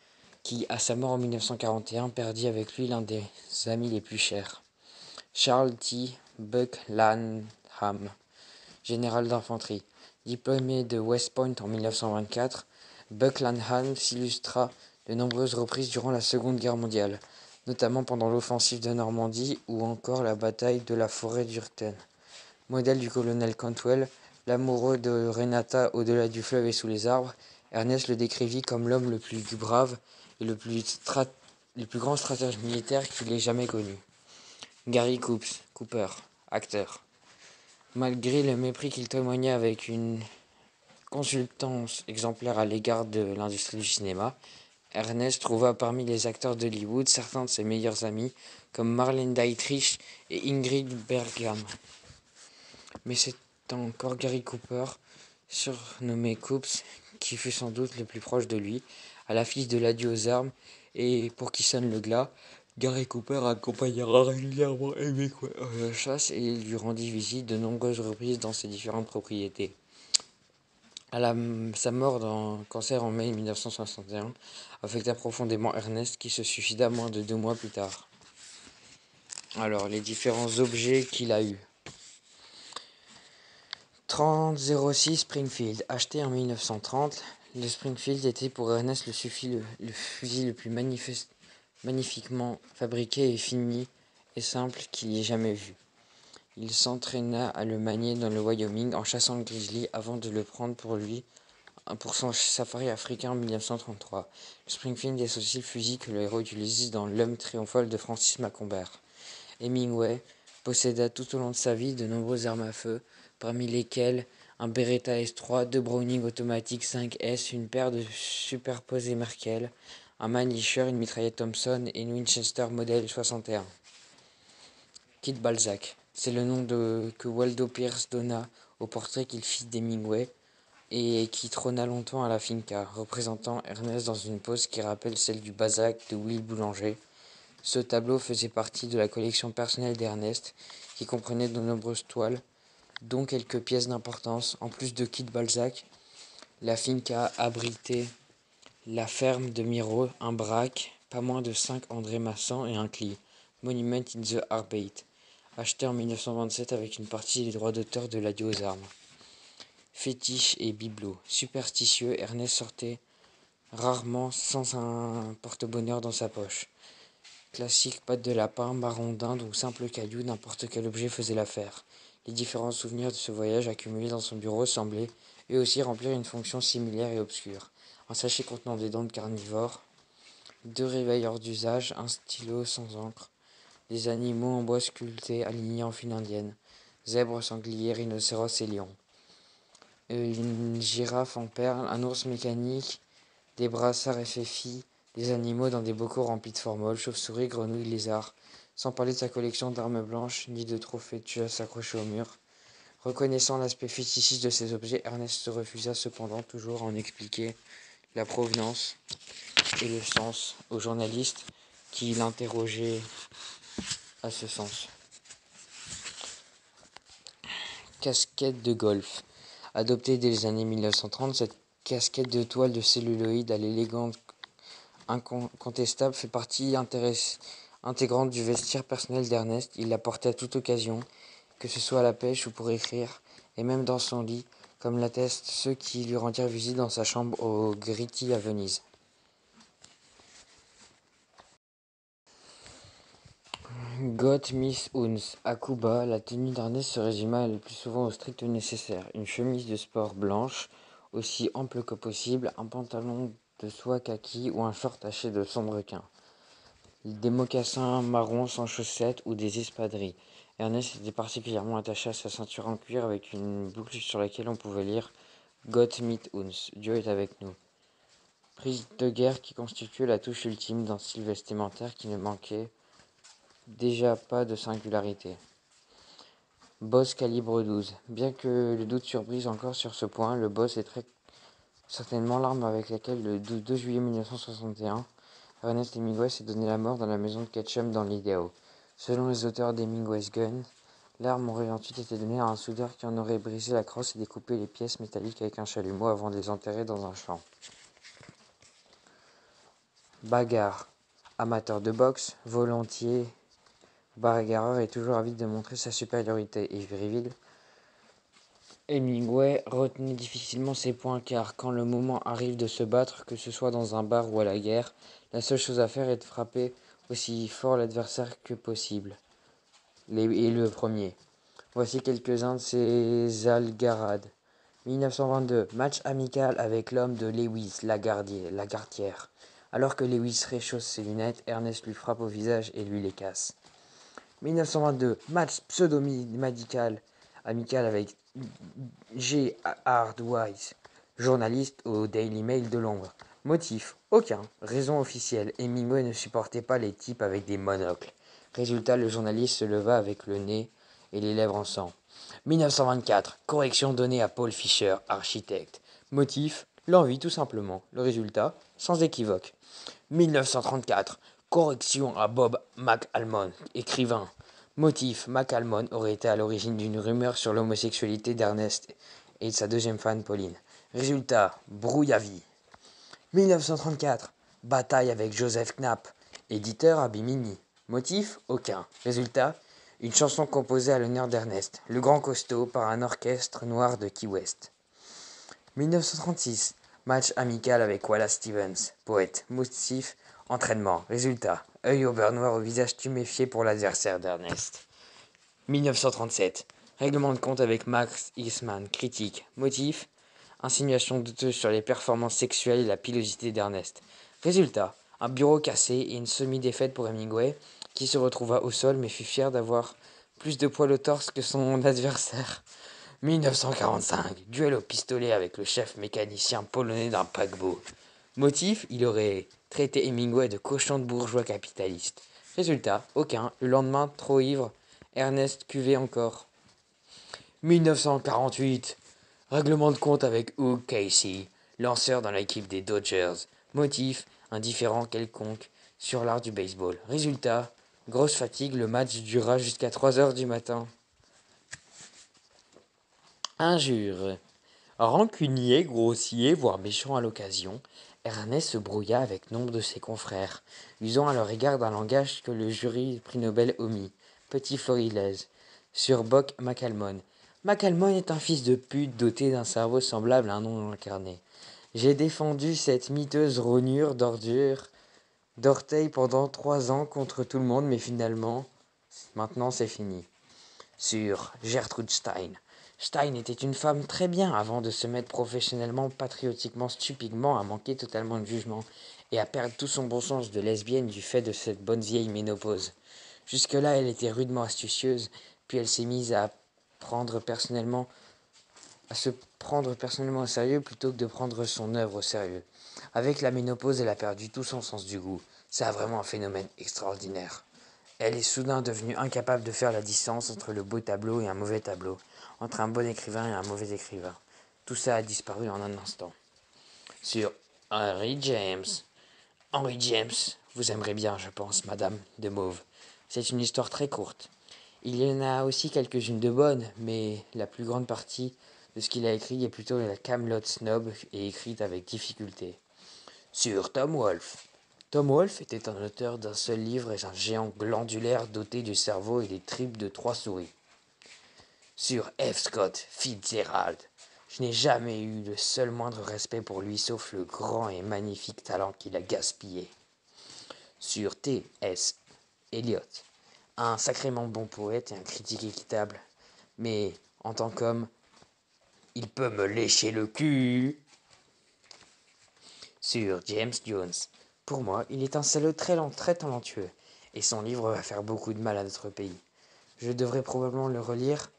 qui, à sa mort en 1941, perdit avec lui l'un des amis les plus chers. Charles T. Buck Lanham, général d'infanterie. Diplômé de West Point en 1924, Buck Lanham s'illustra de nombreuses reprises durant la Seconde Guerre mondiale, notamment pendant l'offensive de Normandie ou encore la bataille de la forêt d'Hurten. Modèle du colonel Cantwell, l'amoureux de Renata au-delà du fleuve et sous les arbres, Ernest le décrivit comme l'homme le plus brave et le plus grand stratège militaire qu'il ait jamais connu. Gary Cooper, acteur. Malgré le mépris qu'il témoignait avec une consultance exemplaire à l'égard de l'industrie du cinéma, Ernest trouva parmi les acteurs d'Hollywood certains de ses meilleurs amis, comme Marlène Dietrich et Ingrid Bergman. Mais c'est encore Gary Cooper, surnommé Coops, qui fut sans doute le plus proche de lui, à l'affiche de l'adieu aux armes et pour qui sonne le glas. Gary Cooper accompagnera régulièrement Hemingway à la chasse et lui rendit visite de nombreuses reprises dans ses différentes propriétés. Sa mort d'un cancer en mai 1961 affecta profondément Ernest, qui se suicida moins de 2 mois plus tard. Alors, les différents objets qu'il a eus. 3006 Springfield, acheté en 1930. Le Springfield était pour Ernest le fusil le plus magnifiquement fabriqué et fini et simple qu'il ait jamais vu. Il s'entraîna à le manier dans le Wyoming en chassant le grizzly avant de le prendre pour son safari africain en 1933. Le Springfield est aussi le fusil que le héros utilise dans L'Homme triomphal de Francis Macomber. Hemingway posséda tout au long de sa vie de nombreuses armes à feu, parmi lesquelles un Beretta S3, 2 Browning automatiques 5S, une paire de superposés Merkel, un Mannlicher, une mitraillette Thompson et une Winchester modèle 61. Kit Balzac, c'est le nom que Waldo Pierce donna au portrait qu'il fit d'Hemingway et qui trôna longtemps à la finca, représentant Ernest dans une pose qui rappelle celle du Balzac de Will Boulanger. Ce tableau faisait partie de la collection personnelle d'Ernest, qui comprenait de nombreuses toiles, dont quelques pièces d'importance. En plus de Kit Balzac, la finca abritait la ferme de Miro, un braque, pas moins de 5 André Masson et un Cli, Monument in the Arbeit, acheté en 1927 avec une partie des droits d'auteur de l'adieu aux armes. Fétiche et bibelot. Superstitieux, Ernest sortait rarement sans un porte-bonheur dans sa poche. Classique, patte de lapin, marron d'Inde ou simple caillou, n'importe quel objet faisait l'affaire. Les différents souvenirs de ce voyage accumulés dans son bureau semblaient, eux aussi, remplir une fonction similaire et obscure. Un sachet contenant des dents de carnivore, 2 réveilleurs d'usage, un stylo sans encre, des animaux en bois sculptés alignés en file indienne, zèbre, sanglier, rhinocéros et lion. Une girafe en perles, un ours mécanique, des brassards FFI, des animaux dans des bocaux remplis de formol, chauves-souris, grenouilles, lézards, sans parler de sa collection d'armes blanches ni de trophées de chasse accrochés au mur. Reconnaissant l'aspect fétichiste de ces objets, Ernest se refusa cependant toujours à en expliquer la provenance et le sens aux journalistes qui l'interrogeaient à ce sens. Casquette de golf. Adoptée dès les années 1930, cette casquette de toile de celluloïd à l'élégance incontestable fait partie intégrante du vestiaire personnel d'Ernest. Il la portait à toute occasion, que ce soit à la pêche ou pour écrire, et même dans son lit, comme l'attestent ceux qui lui rendirent visite dans sa chambre au Gritti à Venise. Gott Miss Uns. À Cuba, la tenue d'Ernest se résuma le plus souvent au strict nécessaire. Une chemise de sport blanche, aussi ample que possible, un pantalon de soie kaki ou un short taché de sombre requin. Des mocassins marrons sans chaussettes ou des espadrilles. Ernest était particulièrement attaché à sa ceinture en cuir avec une boucle sur laquelle on pouvait lire Gott mit uns, Dieu est avec nous. Prise de guerre qui constituait la touche ultime d'un style vestimentaire qui ne manquait déjà pas de singularité. Boss calibre 12. Bien que le doute surprise encore sur ce point, le Boss est très certainement l'arme avec laquelle le 2 juillet 1961, Ernest Hemingway s'est donné la mort dans la maison de Ketchum dans l'Idaho. Selon les auteurs d'Hemingway's Gun, l'arme aurait ensuite été donnée à un soudeur qui en aurait brisé la crosse et découpé les pièces métalliques avec un chalumeau avant de les enterrer dans un champ. Bagarre. Amateur de boxe, volontiers bagarreur et toujours avide de montrer sa supériorité et viril, Hemingway retenait difficilement ses points car quand le moment arrive de se battre, que ce soit dans un bar ou à la guerre, la seule chose à faire est de frapper aussi fort l'adversaire que possible. Et le premier. Voici quelques-uns de ses algarades. 1922, match amical avec l'homme de Lewis, Lagartière. Alors que Lewis réchausse ses lunettes, Ernest lui frappe au visage et lui les casse. 1922, match pseudo-amical avec G. Hardwise, journaliste au Daily Mail de Londres. Motif, aucun. Raison officielle, Hemingway ne supportait pas les types avec des monocles. Résultat, le journaliste se leva avec le nez et les lèvres en sang. 1924, correction donnée à Paul Fisher, architecte. Motif, l'envie tout simplement. Le résultat, sans équivoque. 1934, correction à Bob McAlmon, écrivain. Motif, McAlmon aurait été à l'origine d'une rumeur sur l'homosexualité d'Ernest et de sa deuxième femme Pauline. Résultat, brouille-avis. 1934, bataille avec Joseph Knapp, éditeur à Bimini. Motif, aucun. Résultat, une chanson composée à l'honneur d'Ernest, le grand costaud, par un orchestre noir de Key West. 1936, match amical avec Wallace Stevens, poète. Motif, entraînement. Résultat, œil au beurre noir au visage tuméfié pour l'adversaire d'Ernest. 1937, règlement de compte avec Max Eastman, critique. Motif, insinuation douteuse sur les performances sexuelles et la pilosité d'Ernest. Résultat, un bureau cassé et une semi-défaite pour Hemingway, qui se retrouva au sol mais fut fier d'avoir plus de poils au torse que son adversaire. 1945, duel au pistolet avec le chef mécanicien polonais d'un paquebot. Motif, il aurait traité Hemingway de cochon de bourgeois capitaliste. Résultat, aucun. Le lendemain, trop ivre, Ernest cuvait encore. 1948, règlement de compte avec Hugh Casey, lanceur dans l'équipe des Dodgers. Motif, indifférent quelconque sur l'art du baseball. Résultat, grosse fatigue, le match dura jusqu'à 3 heures du matin. Injure. Rancunier, grossier, voire méchant à l'occasion, Ernest se brouilla avec nombre de ses confrères, usant à leur égard d'un langage que le jury prix Nobel omit. Petit florilège. Sur Buck McAlmon. McAlmon est un fils de pute doté d'un cerveau semblable à un nom incarné. J'ai défendu cette miteuse rognure d'orteil pendant 3 ans contre tout le monde, mais finalement, maintenant c'est fini. Sur Gertrude Stein. Stein était une femme très bien avant de se mettre professionnellement, patriotiquement, stupidement, à manquer totalement de jugement et à perdre tout son bon sens de lesbienne du fait de cette bonne vieille ménopause. Jusque-là, elle était rudement astucieuse, puis elle s'est mise à à se prendre personnellement au sérieux plutôt que de prendre son œuvre au sérieux. Avec la ménopause, elle a perdu tout son sens du goût. C'est vraiment un phénomène extraordinaire. Elle est soudain devenue incapable de faire la distance entre le beau tableau et un mauvais tableau, entre un bon écrivain et un mauvais écrivain. Tout ça a disparu en un instant. Sur Henry James. Henry James, vous aimerez bien, je pense, Madame de Mauve. C'est une histoire très courte. Il y en a aussi quelques-unes de bonnes, mais la plus grande partie de ce qu'il a écrit est plutôt la Camelot snob et écrite avec difficulté. Sur Tom Wolfe. Tom Wolfe était un auteur d'un seul livre et un géant glandulaire doté du cerveau et des tripes de 3 souris. Sur F. Scott Fitzgerald. Je n'ai jamais eu le seul moindre respect pour lui, sauf le grand et magnifique talent qu'il a gaspillé. Sur T. S. Eliot. Un sacrément bon poète et un critique équitable. Mais, en tant qu'homme, il peut me lécher le cul. Sur James Jones. Pour moi, il est un salaud très talentueux, et son livre va faire beaucoup de mal à notre pays. Je devrais probablement le relire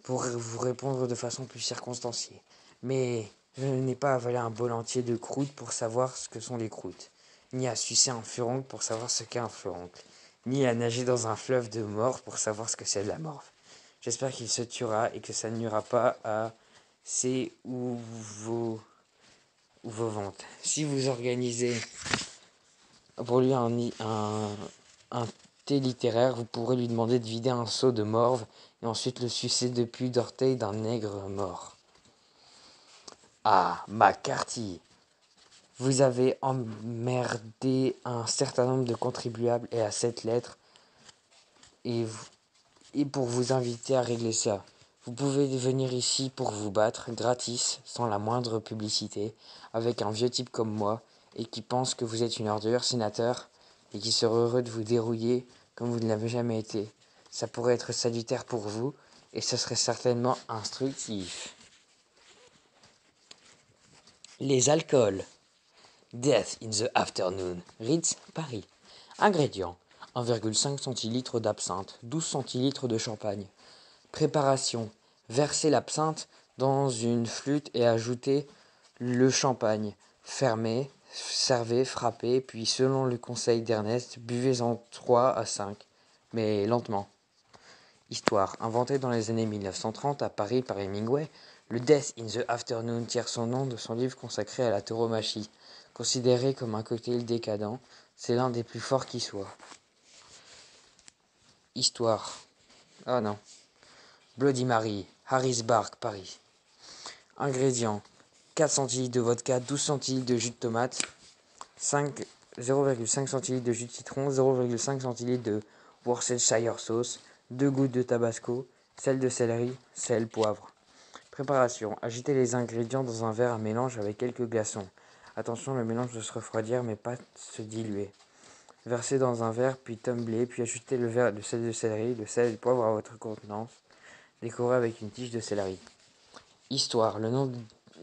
pour vous répondre de façon plus circonstanciée. Mais je n'ai pas avalé un bol entier de croûtes pour savoir ce que sont les croûtes, ni à sucer un furoncle pour savoir ce qu'est un furoncle, ni à nager dans un fleuve de morve pour savoir ce que c'est de la morve. J'espère qu'il se tuera et que ça n'ira pas à ses ou vos ventes. Si vous organisez pour lui un thé littéraire, vous pourrez lui demander de vider un seau de morve et ensuite le sucer depuis d'orteil d'un nègre mort. Ah, McCarthy, vous avez emmerdé un certain nombre de contribuables et à cette lettre et pour vous inviter à régler ça. Vous pouvez venir ici pour vous battre, gratis, sans la moindre publicité, avec un vieux type comme moi, et qui pense que vous êtes une ordure, sénateur, et qui serait heureux de vous dérouiller comme vous ne l'avez jamais été. Ça pourrait être salutaire pour vous, et ce serait certainement instructif. Les alcools. Death in the Afternoon. Ritz, Paris. Ingrédients. 1,5 centilitres d'absinthe, 12 centilitres de champagne. Préparation. Versez l'absinthe dans une flûte et ajoutez le champagne. Fermez, servez, frappez, puis selon le conseil d'Ernest, buvez-en 3 à 5, mais lentement. Histoire. Inventé dans les années 1930 à Paris par Hemingway, le Death in the Afternoon tire son nom de son livre consacré à la tauromachie. Considéré comme un cocktail décadent, c'est l'un des plus forts qui soit. Histoire. Ah non. Bloody Mary, Harrisburg, Paris. Ingrédients. 4 centilitres de vodka, 12 centilitres de jus de tomate, 0,5 centilitres de jus de citron, 0,5 centilitres de Worcestershire sauce, 2 gouttes de tabasco, sel de céleri, sel, poivre. Préparation. Agitez les ingrédients dans un verre à mélange avec quelques glaçons. Attention, le mélange doit se refroidir mais pas se diluer. Versez dans un verre, puis tumbler, puis ajoutez le verre de sel de céleri, le sel et le poivre à votre contenance. Décoré avec une tige de céleri. Histoire. Le nom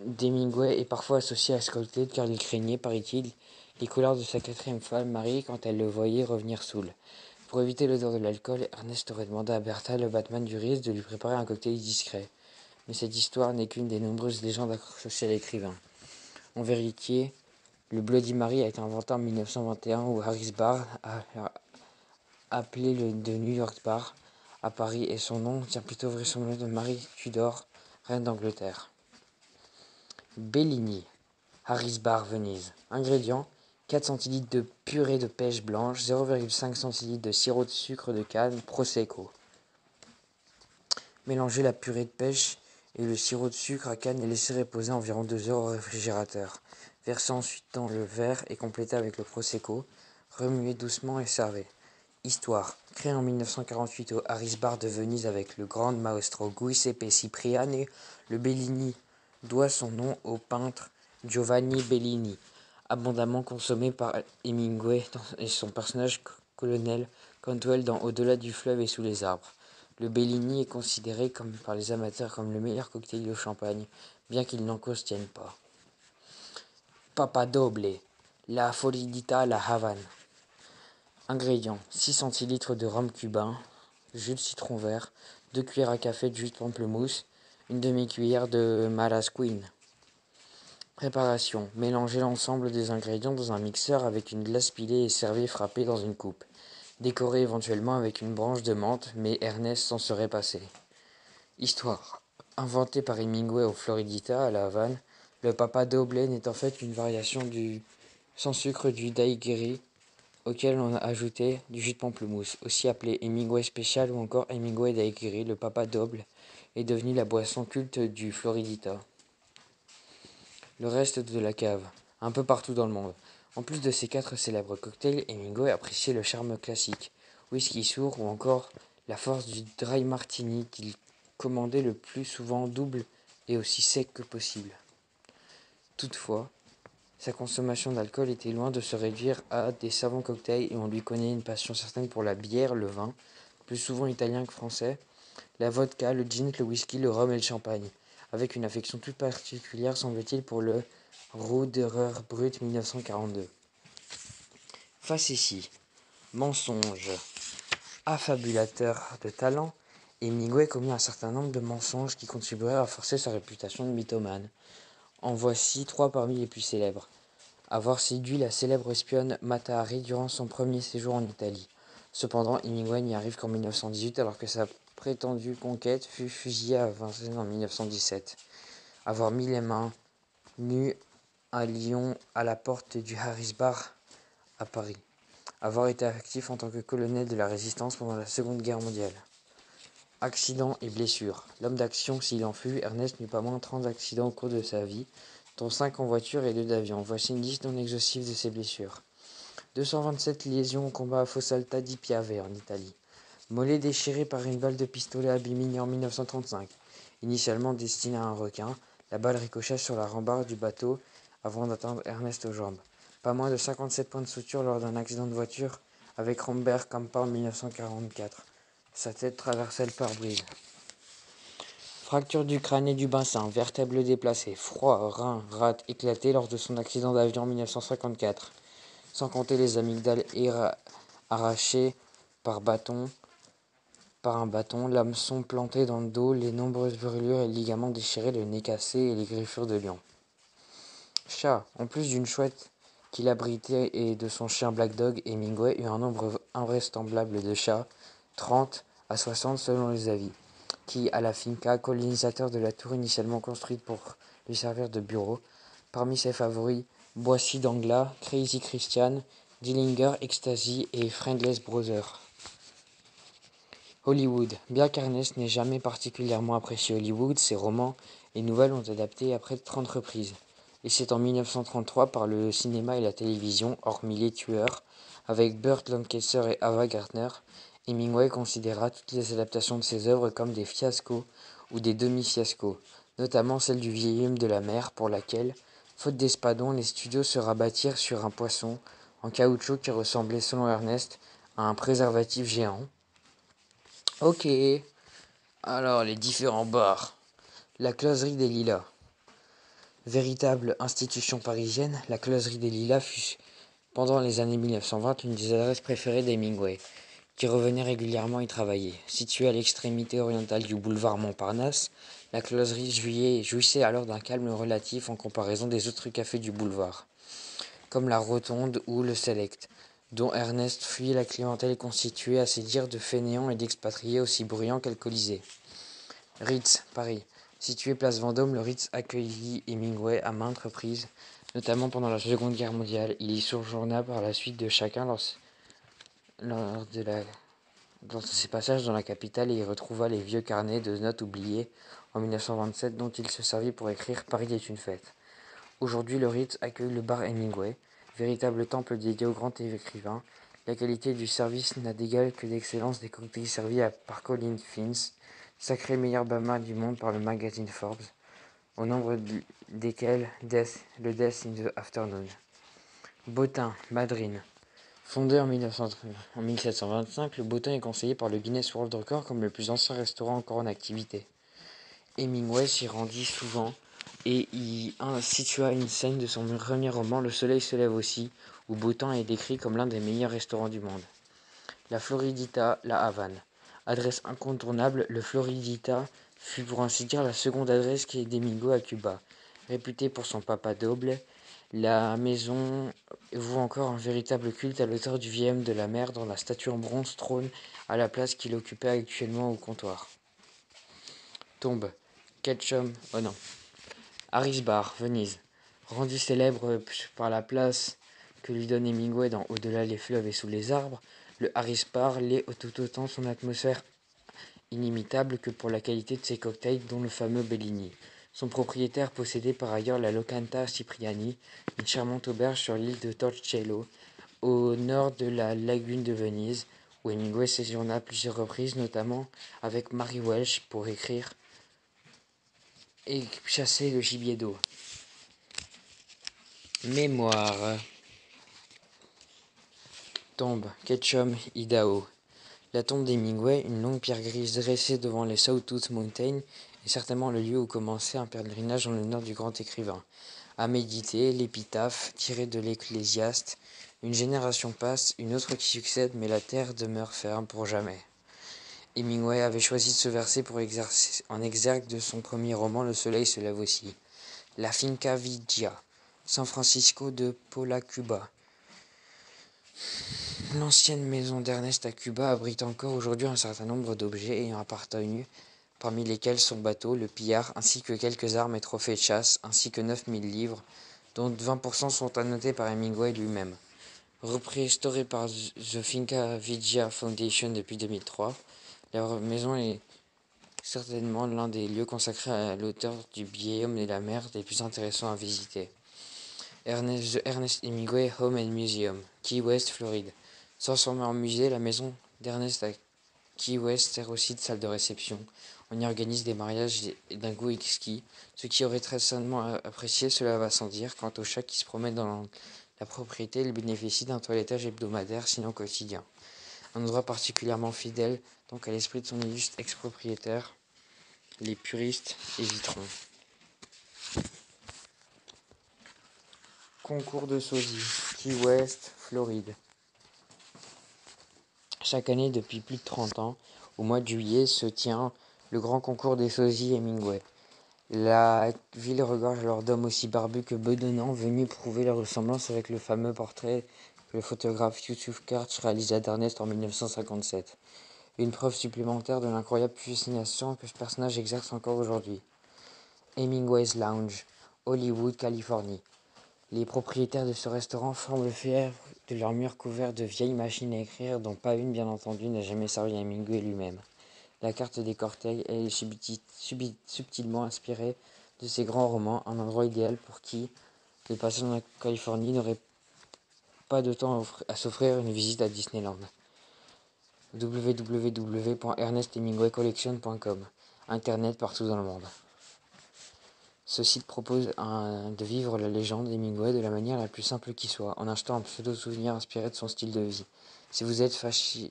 d'Hemingway est parfois associé à Scofield car il craignait, paraît-il, les couleurs de sa quatrième femme, Marie, quand elle le voyait revenir saoul. Pour éviter l'odeur de l'alcool, Ernest aurait demandé à Bertha, le Batman du risque, de lui préparer un cocktail discret. Mais cette histoire n'est qu'une des nombreuses légendes accrochées à l'écrivain. En vérité, le Bloody Mary a été inventé en 1921 où Harris Bar, appelé le de New York Bar, à Paris, et son nom tient plutôt vraisemblablement de Marie Tudor, reine d'Angleterre. Bellini, Harris Bar, Venise. Ingrédients. 4 centilitres de purée de pêche blanche, 0,5 centilitres de sirop de sucre de canne, Prosecco. Mélangez la purée de pêche et le sirop de sucre à canne et laissez reposer environ 2 heures au réfrigérateur. Versez ensuite dans le verre et complétez avec le Prosecco. Remuez doucement et servez. Histoire. Créé en 1948 au Harris Bar de Venise avec le grand maestro Giuseppe Cipriani, le Bellini doit son nom au peintre Giovanni Bellini, abondamment consommé par Hemingway et son personnage colonel Cantwell dans Au-delà du fleuve et sous les arbres. Le Bellini est considéré par les amateurs comme le meilleur cocktail au champagne, bien qu'il n'en contienne pas. Papa Doble, la Floridita, la Havane. Ingrédients. 6 centilitres de rhum cubain, jus de citron vert, 2 cuillères à café de jus de pamplemousse, une demi-cuillère de Malasse Queen. Préparation. Mélangez l'ensemble des ingrédients dans un mixeur avec une glace pilée et servez frappé dans une coupe. Décorez éventuellement avec une branche de menthe, mais Ernest s'en serait passé. Histoire. Inventé par Hemingway au Floridita, à La Havane, le Papa Doble n'est en fait qu'une variation du sans sucre du daiquiri auquel on a ajouté du jus de pamplemousse, aussi appelé Hemingway Special ou encore Hemingway Daiquiri. Le Papa Doble est devenu la boisson culte du Floridita. Le reste de la cave, un peu partout dans le monde. En plus de ces 4 célèbres cocktails, Hemingway appréciait le charme classique, whisky sourd ou encore la force du dry martini qu'il commandait le plus souvent double et aussi sec que possible. Toutefois, sa consommation d'alcool était loin de se réduire à des savants cocktails et on lui connaît une passion certaine pour la bière, le vin, plus souvent italien que français, la vodka, le gin, le whisky, le rhum et le champagne, avec une affection toute particulière semble-t-il pour le Ruderer Brut 1942. Facétie, mensonge, affabulateur de talent, Hemingway commit un certain nombre de mensonges qui contribueraient à forcer sa réputation de mythomane. En voici 3 parmi les plus célèbres. Avoir séduit la célèbre espionne Mata Hari durant son premier séjour en Italie. Cependant, Hemingway n'y arrive qu'en 1918 alors que sa prétendue conquête fut fusillée à Vincennes en 1917. Avoir mis les mains nues à Lyon à la porte du Harris Bar à Paris. Avoir été actif en tant que colonel de la Résistance pendant la Seconde Guerre mondiale. Accidents et blessures. L'homme d'action, s'il en fut, Ernest n'eut pas moins de 30 accidents au cours de sa vie, dont 5 en voiture et 2 d'avion. Voici une liste non exhaustive de ses blessures. 227 lésions au combat à Fossalta di Piave en Italie. Mollet déchiré par une balle de pistolet à Bimini en 1935. Initialement destinée à un requin, la balle ricochait sur la rambarde du bateau avant d'atteindre Ernest aux jambes. Pas moins de 57 points de suture lors d'un accident de voiture avec Rambert Campa en 1944. Sa tête traversait le pare-brise. Fracture du crâne et du bassin, vertèbres déplacées, froid, rein, rate éclaté lors de son accident d'avion en 1954. Sans compter les amygdales arrachées par un bâton, l'hameçon planté dans le dos, les nombreuses brûlures et ligaments déchirés, le nez cassé et les griffures de lion. Chat, en plus d'une chouette qu'il abritait et de son chien Black Dog, Hemingway eut un nombre invraisemblable de chats, 30 à 60 selon les avis, qui, à la finca, colonisateur de la tour initialement construite pour lui servir de bureau, parmi ses favoris, Boissy d'Anglas, Crazy Christian, Dillinger, Ecstasy et Friendless Brother. Hollywood. Bien qu'Ernest n'ait jamais particulièrement apprécié Hollywood, ses romans et nouvelles ont adapté à près de 30 reprises. Et c'est en 1933 par le cinéma et la télévision, hormis Les Tueurs, avec Burt Lancaster et Ava Gardner, Hemingway considéra toutes les adaptations de ses œuvres comme des fiascos ou des demi-fiascos, notamment celle du Vieil homme de la mer pour laquelle, faute d'espadons, les studios se rabattirent sur un poisson en caoutchouc qui ressemblait selon Ernest à un préservatif géant. Ok, alors les différents bars. La Closerie des Lilas. Véritable institution parisienne, la Closerie des Lilas fut pendant les années 1920 l'une des adresses préférées d'Hemingway, qui revenait régulièrement y travailler. Située à l'extrémité orientale du boulevard Montparnasse, la Closerie jouissait alors d'un calme relatif en comparaison des autres cafés du boulevard, comme la Rotonde ou le Select, dont Ernest fuyait la clientèle constituée à ses dires de fainéants et d'expatriés aussi bruyants qu'alcoolisés. Ritz, Paris. Situé place Vendôme, le Ritz accueillit Hemingway à maintes reprises, notamment pendant la Seconde Guerre mondiale. Il y séjourna par la suite de chacun lors de ses passages dans la capitale et y retrouva les vieux carnets de notes oubliés en 1927 dont il se servit pour écrire « Paris est une fête ». Aujourd'hui, le Ritz accueille le bar Hemingway, véritable temple dédié au grand écrivain. La qualité du service n'a d'égal que l'excellence des cocktails servis par Colin Fins, sacré meilleur barman du monde par le magazine Forbes, au nombre desquels le Death in the Afternoon. Bottin, Madryn. Fondé en 1725, le Bottin est conseillé par le Guinness World Record comme le plus ancien restaurant encore en activité. Hemingway s'y rendit souvent et y situa une scène de son premier roman, Le Soleil se lève aussi, où Bottin est décrit comme l'un des meilleurs restaurants du monde. La Floridita, La Havane. Adresse incontournable, le Floridita fut pour ainsi dire la seconde adresse d'Hemingway à Cuba. Réputée pour son papa doble, la maison voue encore un véritable culte à l'auteur du vieil homme de la mer dont la statue en bronze trône à la place qu'il occupait actuellement au comptoir. Tombe. Ketchum. Oh non. Harris Bar, Venise. Rendu célèbre par la place que lui donne Hemingway dans Au-delà les fleuves et sous les arbres, le Harris Bar l'est tout autant son atmosphère inimitable que pour la qualité de ses cocktails, dont le fameux Bellini. Son propriétaire possédait par ailleurs la Locanda Cipriani, une charmante auberge sur l'île de Torcello, au nord de la lagune de Venise, où Hemingway séjourna à plusieurs reprises, notamment avec Mary Welsh pour écrire et chasser le gibier d'eau. Mémoire. Tombe. Ketchum, Idaho. La tombe d'Hemingway, une longue pierre grise dressée devant les Sawtooth Mountains, est certainement le lieu où commençait un pèlerinage en l'honneur du grand écrivain. À méditer, l'épitaphe, tirée de l'Ecclésiaste, une génération passe, une autre qui succède, mais la terre demeure ferme pour jamais. Hemingway avait choisi ce verset pour en exergue de son premier roman Le soleil se lève aussi. La Finca Vigia, San Francisco de Paula, Cuba. L'ancienne maison d'Ernest à Cuba abrite encore aujourd'hui un certain nombre d'objets ayant appartenu, parmi lesquels son bateau, le Pillard, ainsi que quelques armes et trophées de chasse, ainsi que 9000 livres, dont 20% sont annotés par Hemingway lui-même. Repréhistorée par The Finca Vigia Foundation depuis 2003, la maison est certainement l'un des lieux consacrés à l'auteur du vieil homme et la mer les plus intéressants à visiter. The Ernest Hemingway Home and Museum, Key West, Floride. Transformée en musée, la maison d'Ernest à Key West sert aussi de salle de réception. On y organise des mariages d'un goût exquis. Ceux qui auraient très certainement apprécié, cela va sans dire. Quant aux chats qui se promènent dans la propriété, ils bénéficient d'un toilettage hebdomadaire, sinon quotidien. Un endroit particulièrement fidèle donc à l'esprit de son illustre ex-propriétaire. Les puristes éviteront. Concours de sosie, Key West, Floride. Chaque année, depuis plus de 30 ans, au mois de juillet, se tient le grand concours des sosies Hemingway. La ville regorge alors d'hommes aussi barbus que bedonnants, venus prouver leur ressemblance avec le fameux portrait que le photographe Yusuf Karch réalisa d'Ernest en 1957. Une preuve supplémentaire de l'incroyable fascination que ce personnage exerce encore aujourd'hui. Hemingway's Lounge, Hollywood, Californie. Les propriétaires de ce restaurant semblent fiers de leurs murs couverts de vieilles machines à écrire dont pas une, bien entendu, n'a jamais servi à Hemingway lui-même. La carte des cortèges est subtilement inspirée de ses grands romans, un endroit idéal pour qui, le passage en Californie, n'aurait pas de temps à s'offrir une visite à Disneyland. www.ernesthemingwaycollection.com. Internet partout dans le monde. Ce site propose de vivre la légende d'Hemingway de la manière la plus simple qui soit, en achetant un pseudo-souvenir inspiré de son style de vie. Si vous êtes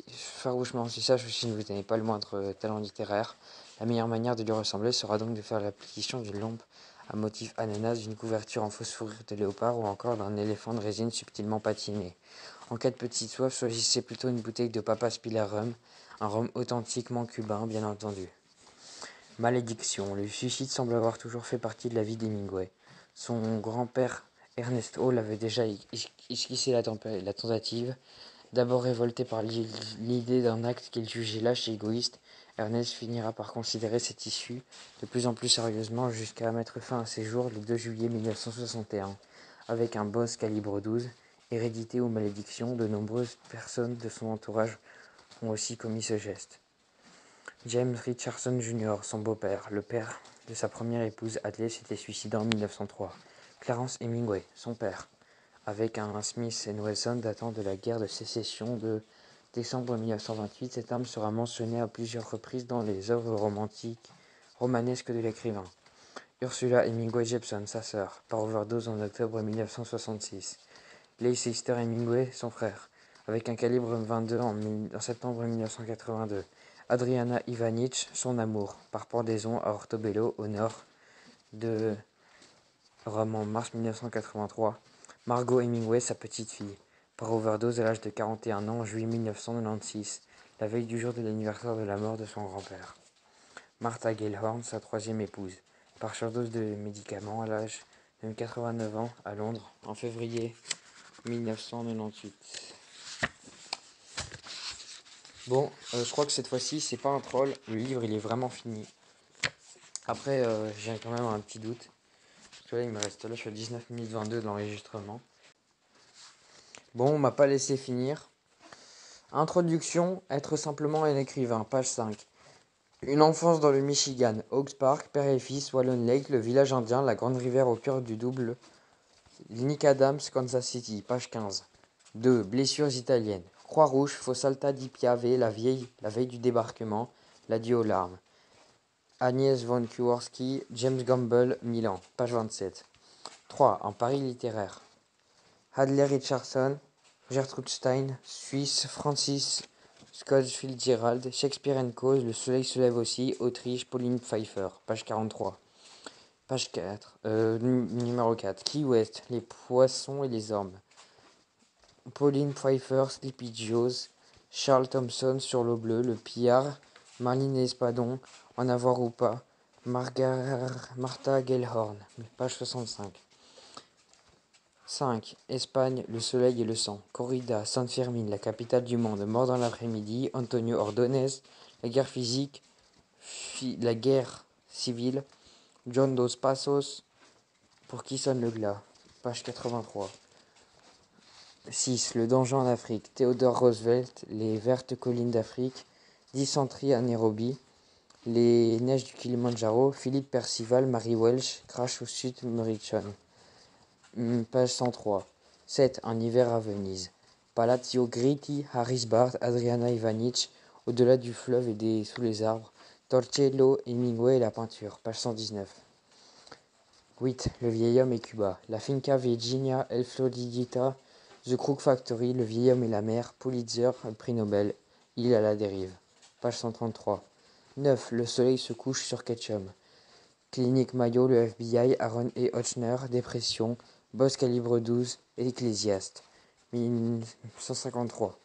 farouchement anti-sage ou si vous n'avez pas le moindre talent littéraire, la meilleure manière de lui ressembler sera donc de faire l'application d'une lampe à motif ananas, d'une couverture en fausse fourrure de léopard ou encore d'un éléphant de résine subtilement patiné. En cas de petite soif, choisissez plutôt une bouteille de Papa Spiller Rum, un rhum authentiquement cubain, bien entendu. Malédiction. Le suicide semble avoir toujours fait partie de la vie d'Hemingway. Son grand-père Ernest Hall avait déjà esquissé la tentative. D'abord révolté par l'idée d'un acte qu'il jugeait lâche et égoïste, Ernest finira par considérer cette issue de plus en plus sérieusement jusqu'à mettre fin à ses jours le 2 juillet 1961. Avec un boss calibre 12, hérédité ou malédiction, de nombreuses personnes de son entourage ont aussi commis ce geste. James Richardson Jr., son beau-père, le père de sa première épouse Adlai, s'était suicidé en 1903. Clarence Hemingway, son père, avec un Smith & Wesson datant de la guerre de sécession de décembre 1928, cette arme sera mentionnée à plusieurs reprises dans les œuvres romanesques de l'écrivain. Ursula Hemingway Jepson, sa sœur, par overdose en octobre 1966. Leicester Hemingway, son frère, avec un calibre 22 en septembre 1982. Adriana Ivanic, son amour, par pendaison à Ortobello, au nord de Rome en mars 1983. Margot Hemingway, sa petite-fille, par overdose à l'âge de 41 ans en juillet 1996. la veille du jour de l'anniversaire de la mort de son grand-père. Martha Gellhorn, sa troisième épouse, par surdose de médicaments à l'âge de 89 ans à Londres en février 1998. Bon, je crois que cette fois-ci, c'est pas un troll. Le livre, il est vraiment fini. Après, j'ai quand même un petit doute. Parce que là, il me reste, là, je suis à 19 minutes 22 de l'enregistrement. Bon, on m'a pas laissé finir. Introduction, être simplement un écrivain, page 5. Une enfance dans le Michigan, Oaks Park, père et fils, Wallon Lake, le village indien, la grande rivière au cœur du double, Nick Adams, Kansas City, page 15. 2. Blessures italiennes. Croix-Rouge, Fossalta di Piave, la veille du débarquement, l'adieu aux larmes. Agnès von Kuorski, James Gamble, Milan, page 27. 3. Un pari littéraire. Hadley Richardson, Gertrude Stein, Suisse, Francis Scott Fitzgerald, Shakespeare & Cause, Le soleil se lève aussi, Autriche, Pauline Pfeiffer, page 43. Page 4, numéro 4. Key West, Les poissons et les ormes. Pauline Pfeiffer, Sleepy Joes, Charles Thompson, Sur l'eau bleue, Le Pillard, Marlene Espadon, En avoir ou pas, Martha Gellhorn, page 65. 5. Espagne, le soleil et le sang. Corrida, San Fermín, la capitale du monde. Mort dans l'après-midi. Antonio Ordóñez, la guerre physique, la guerre civile. John Dos Passos, pour qui sonne le glas. Page 83. 6. Le danger en Afrique. Theodore Roosevelt, les vertes collines d'Afrique. Dysenterie à Nairobi. Les neiges du Kilimanjaro. Philippe Percival, Marie Welch, crash au sud Mauritius. Page 103. 7. Un hiver à Venise. Palazzo Gritti, Harris Bart, Adriana Ivanic, Au-delà du fleuve et sous les arbres. Torcello, Hemingway et la peinture. Page 119. 8. Le vieil homme et Cuba. La Finca Virginia, El Floridita, The Crook Factory, Le vieil homme et la mer, Pulitzer, prix Nobel, Île à la dérive. Page 133. 9. Le soleil se couche sur Ketchum. Clinique Mayo, le FBI, Aaron et Ochner, Dépression, Boss calibre 12, Ecclésiaste, 1953.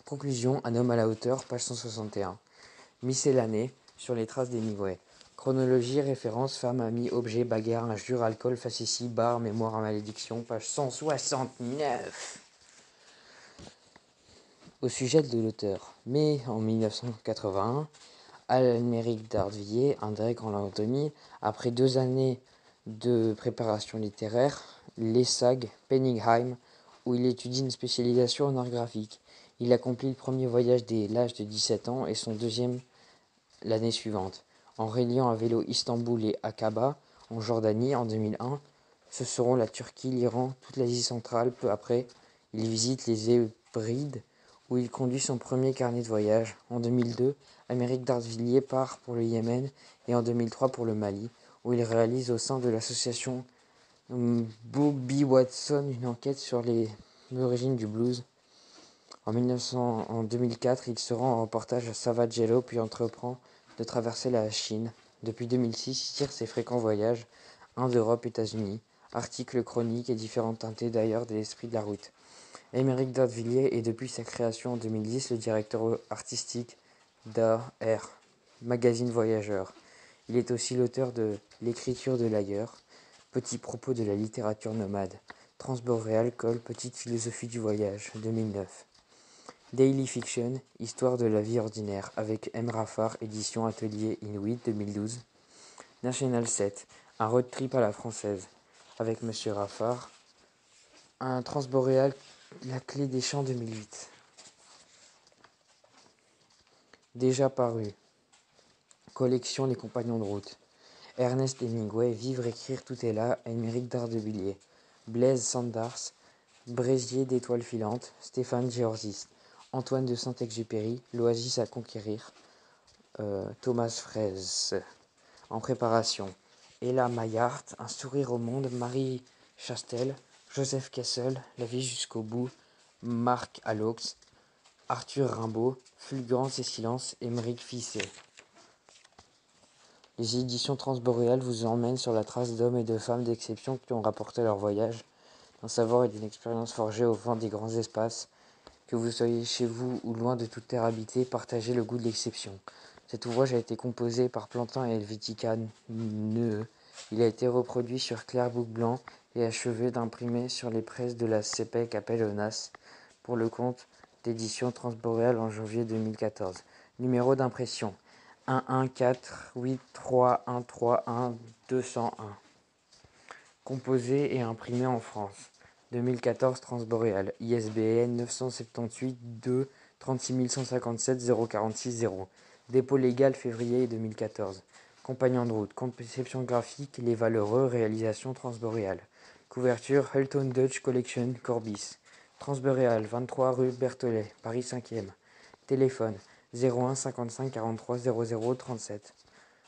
Conclusion, Un homme à la hauteur, page 161. Miscellanée, sur les traces d'Hemingway. Chronologie, référence, femme, ami, objet, bagarre, injure, alcool, facétie, bar, mémoire à malédiction, page 169. Au sujet de l'auteur. Mais en 1981, Alméric Dardvilliers, un grec en anatomie, après 2 années de préparation littéraire, l'ESSAG, Penningham, où il étudie une spécialisation en art graphique. Il accomplit le premier voyage dès l'âge de 17 ans et son deuxième l'année suivante. En reliant à vélo Istanbul et Aqaba, en Jordanie, en 2001, ce seront la Turquie, l'Iran, toute l'Asie centrale. Peu après, il visite les Hébrides, où il conduit son premier carnet de voyage. En 2002, Amérique Dardvilliers part pour le Yémen et en 2003 pour le Mali, où il réalise au sein de l'association Bobby Watson une enquête sur les origines du blues. En 2004, il se rend en reportage à Savagello puis entreprend de traverser la Chine. Depuis 2006, il tire ses fréquents voyages, Inde, Europe, États-Unis, articles, chroniques et différentes teintées d'ailleurs de l'esprit de la route. Amérique Dardvilliers est depuis sa création en 2010 le directeur artistique d'AR, magazine voyageur. Il est aussi l'auteur de L'écriture de l'ailleurs, Petit propos de la littérature nomade, Transboréal, Col, Petite philosophie du voyage, 2009. Daily Fiction, Histoire de la vie ordinaire, avec M. Raffard, édition Atelier Inuit, 2012. National 7, un road trip à la française, avec M. Raffard. Un Transboréal, La clé des champs, 2008. Déjà paru. Collection Les compagnons de route. Ernest Hemingway, Vivre, écrire, tout est là, Émeric Dardvilliers. Blaise Sandars, Brésier d'étoiles filantes, Stéphane Georgis. Antoine de Saint-Exupéry, L'oasis à conquérir, Thomas Fraise. En préparation. Ella Maillard, Un sourire au monde, Marie Chastel, Joseph Kessel, La vie jusqu'au bout, Marc Allox, Arthur Rimbaud, Fulgurance et silence, Émeric Fisset. Les éditions Transboréales vous emmènent sur la trace d'hommes et de femmes d'exception qui ont rapporté leur voyage, d'un savoir et d'une expérience forgée au vent des grands espaces, Que vous soyez chez vous ou loin de toute terre habitée, partagez le goût de l'exception. Cet ouvrage a été composé par Plantin et Helvetica Neue. Il a été reproduit sur clair-bouc blanc et achevé d'imprimer sur les presses de la CEPEC à Pélonas pour le compte d'édition Transboréal en janvier 2014. Numéro d'impression 11483131201. Composé et imprimé en France. 2014 Transboréal. ISBN 978 2 36157 046 0. Dépôt légal février 2014. Compagnon de route. Conception graphique Les Valeureux. Réalisation Transboréal. Couverture Hulton Dutch Collection Corbis. Transboréal 23 rue Berthollet, Paris 5e. Téléphone 01 55 43 00 37.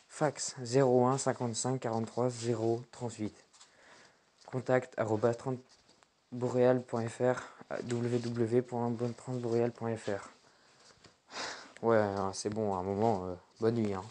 Fax 01 55 43 0 38. Contact @transboreal.fr www.transboreal.fr. Ouais, hein, c'est bon, à un moment, bonne nuit. Hein.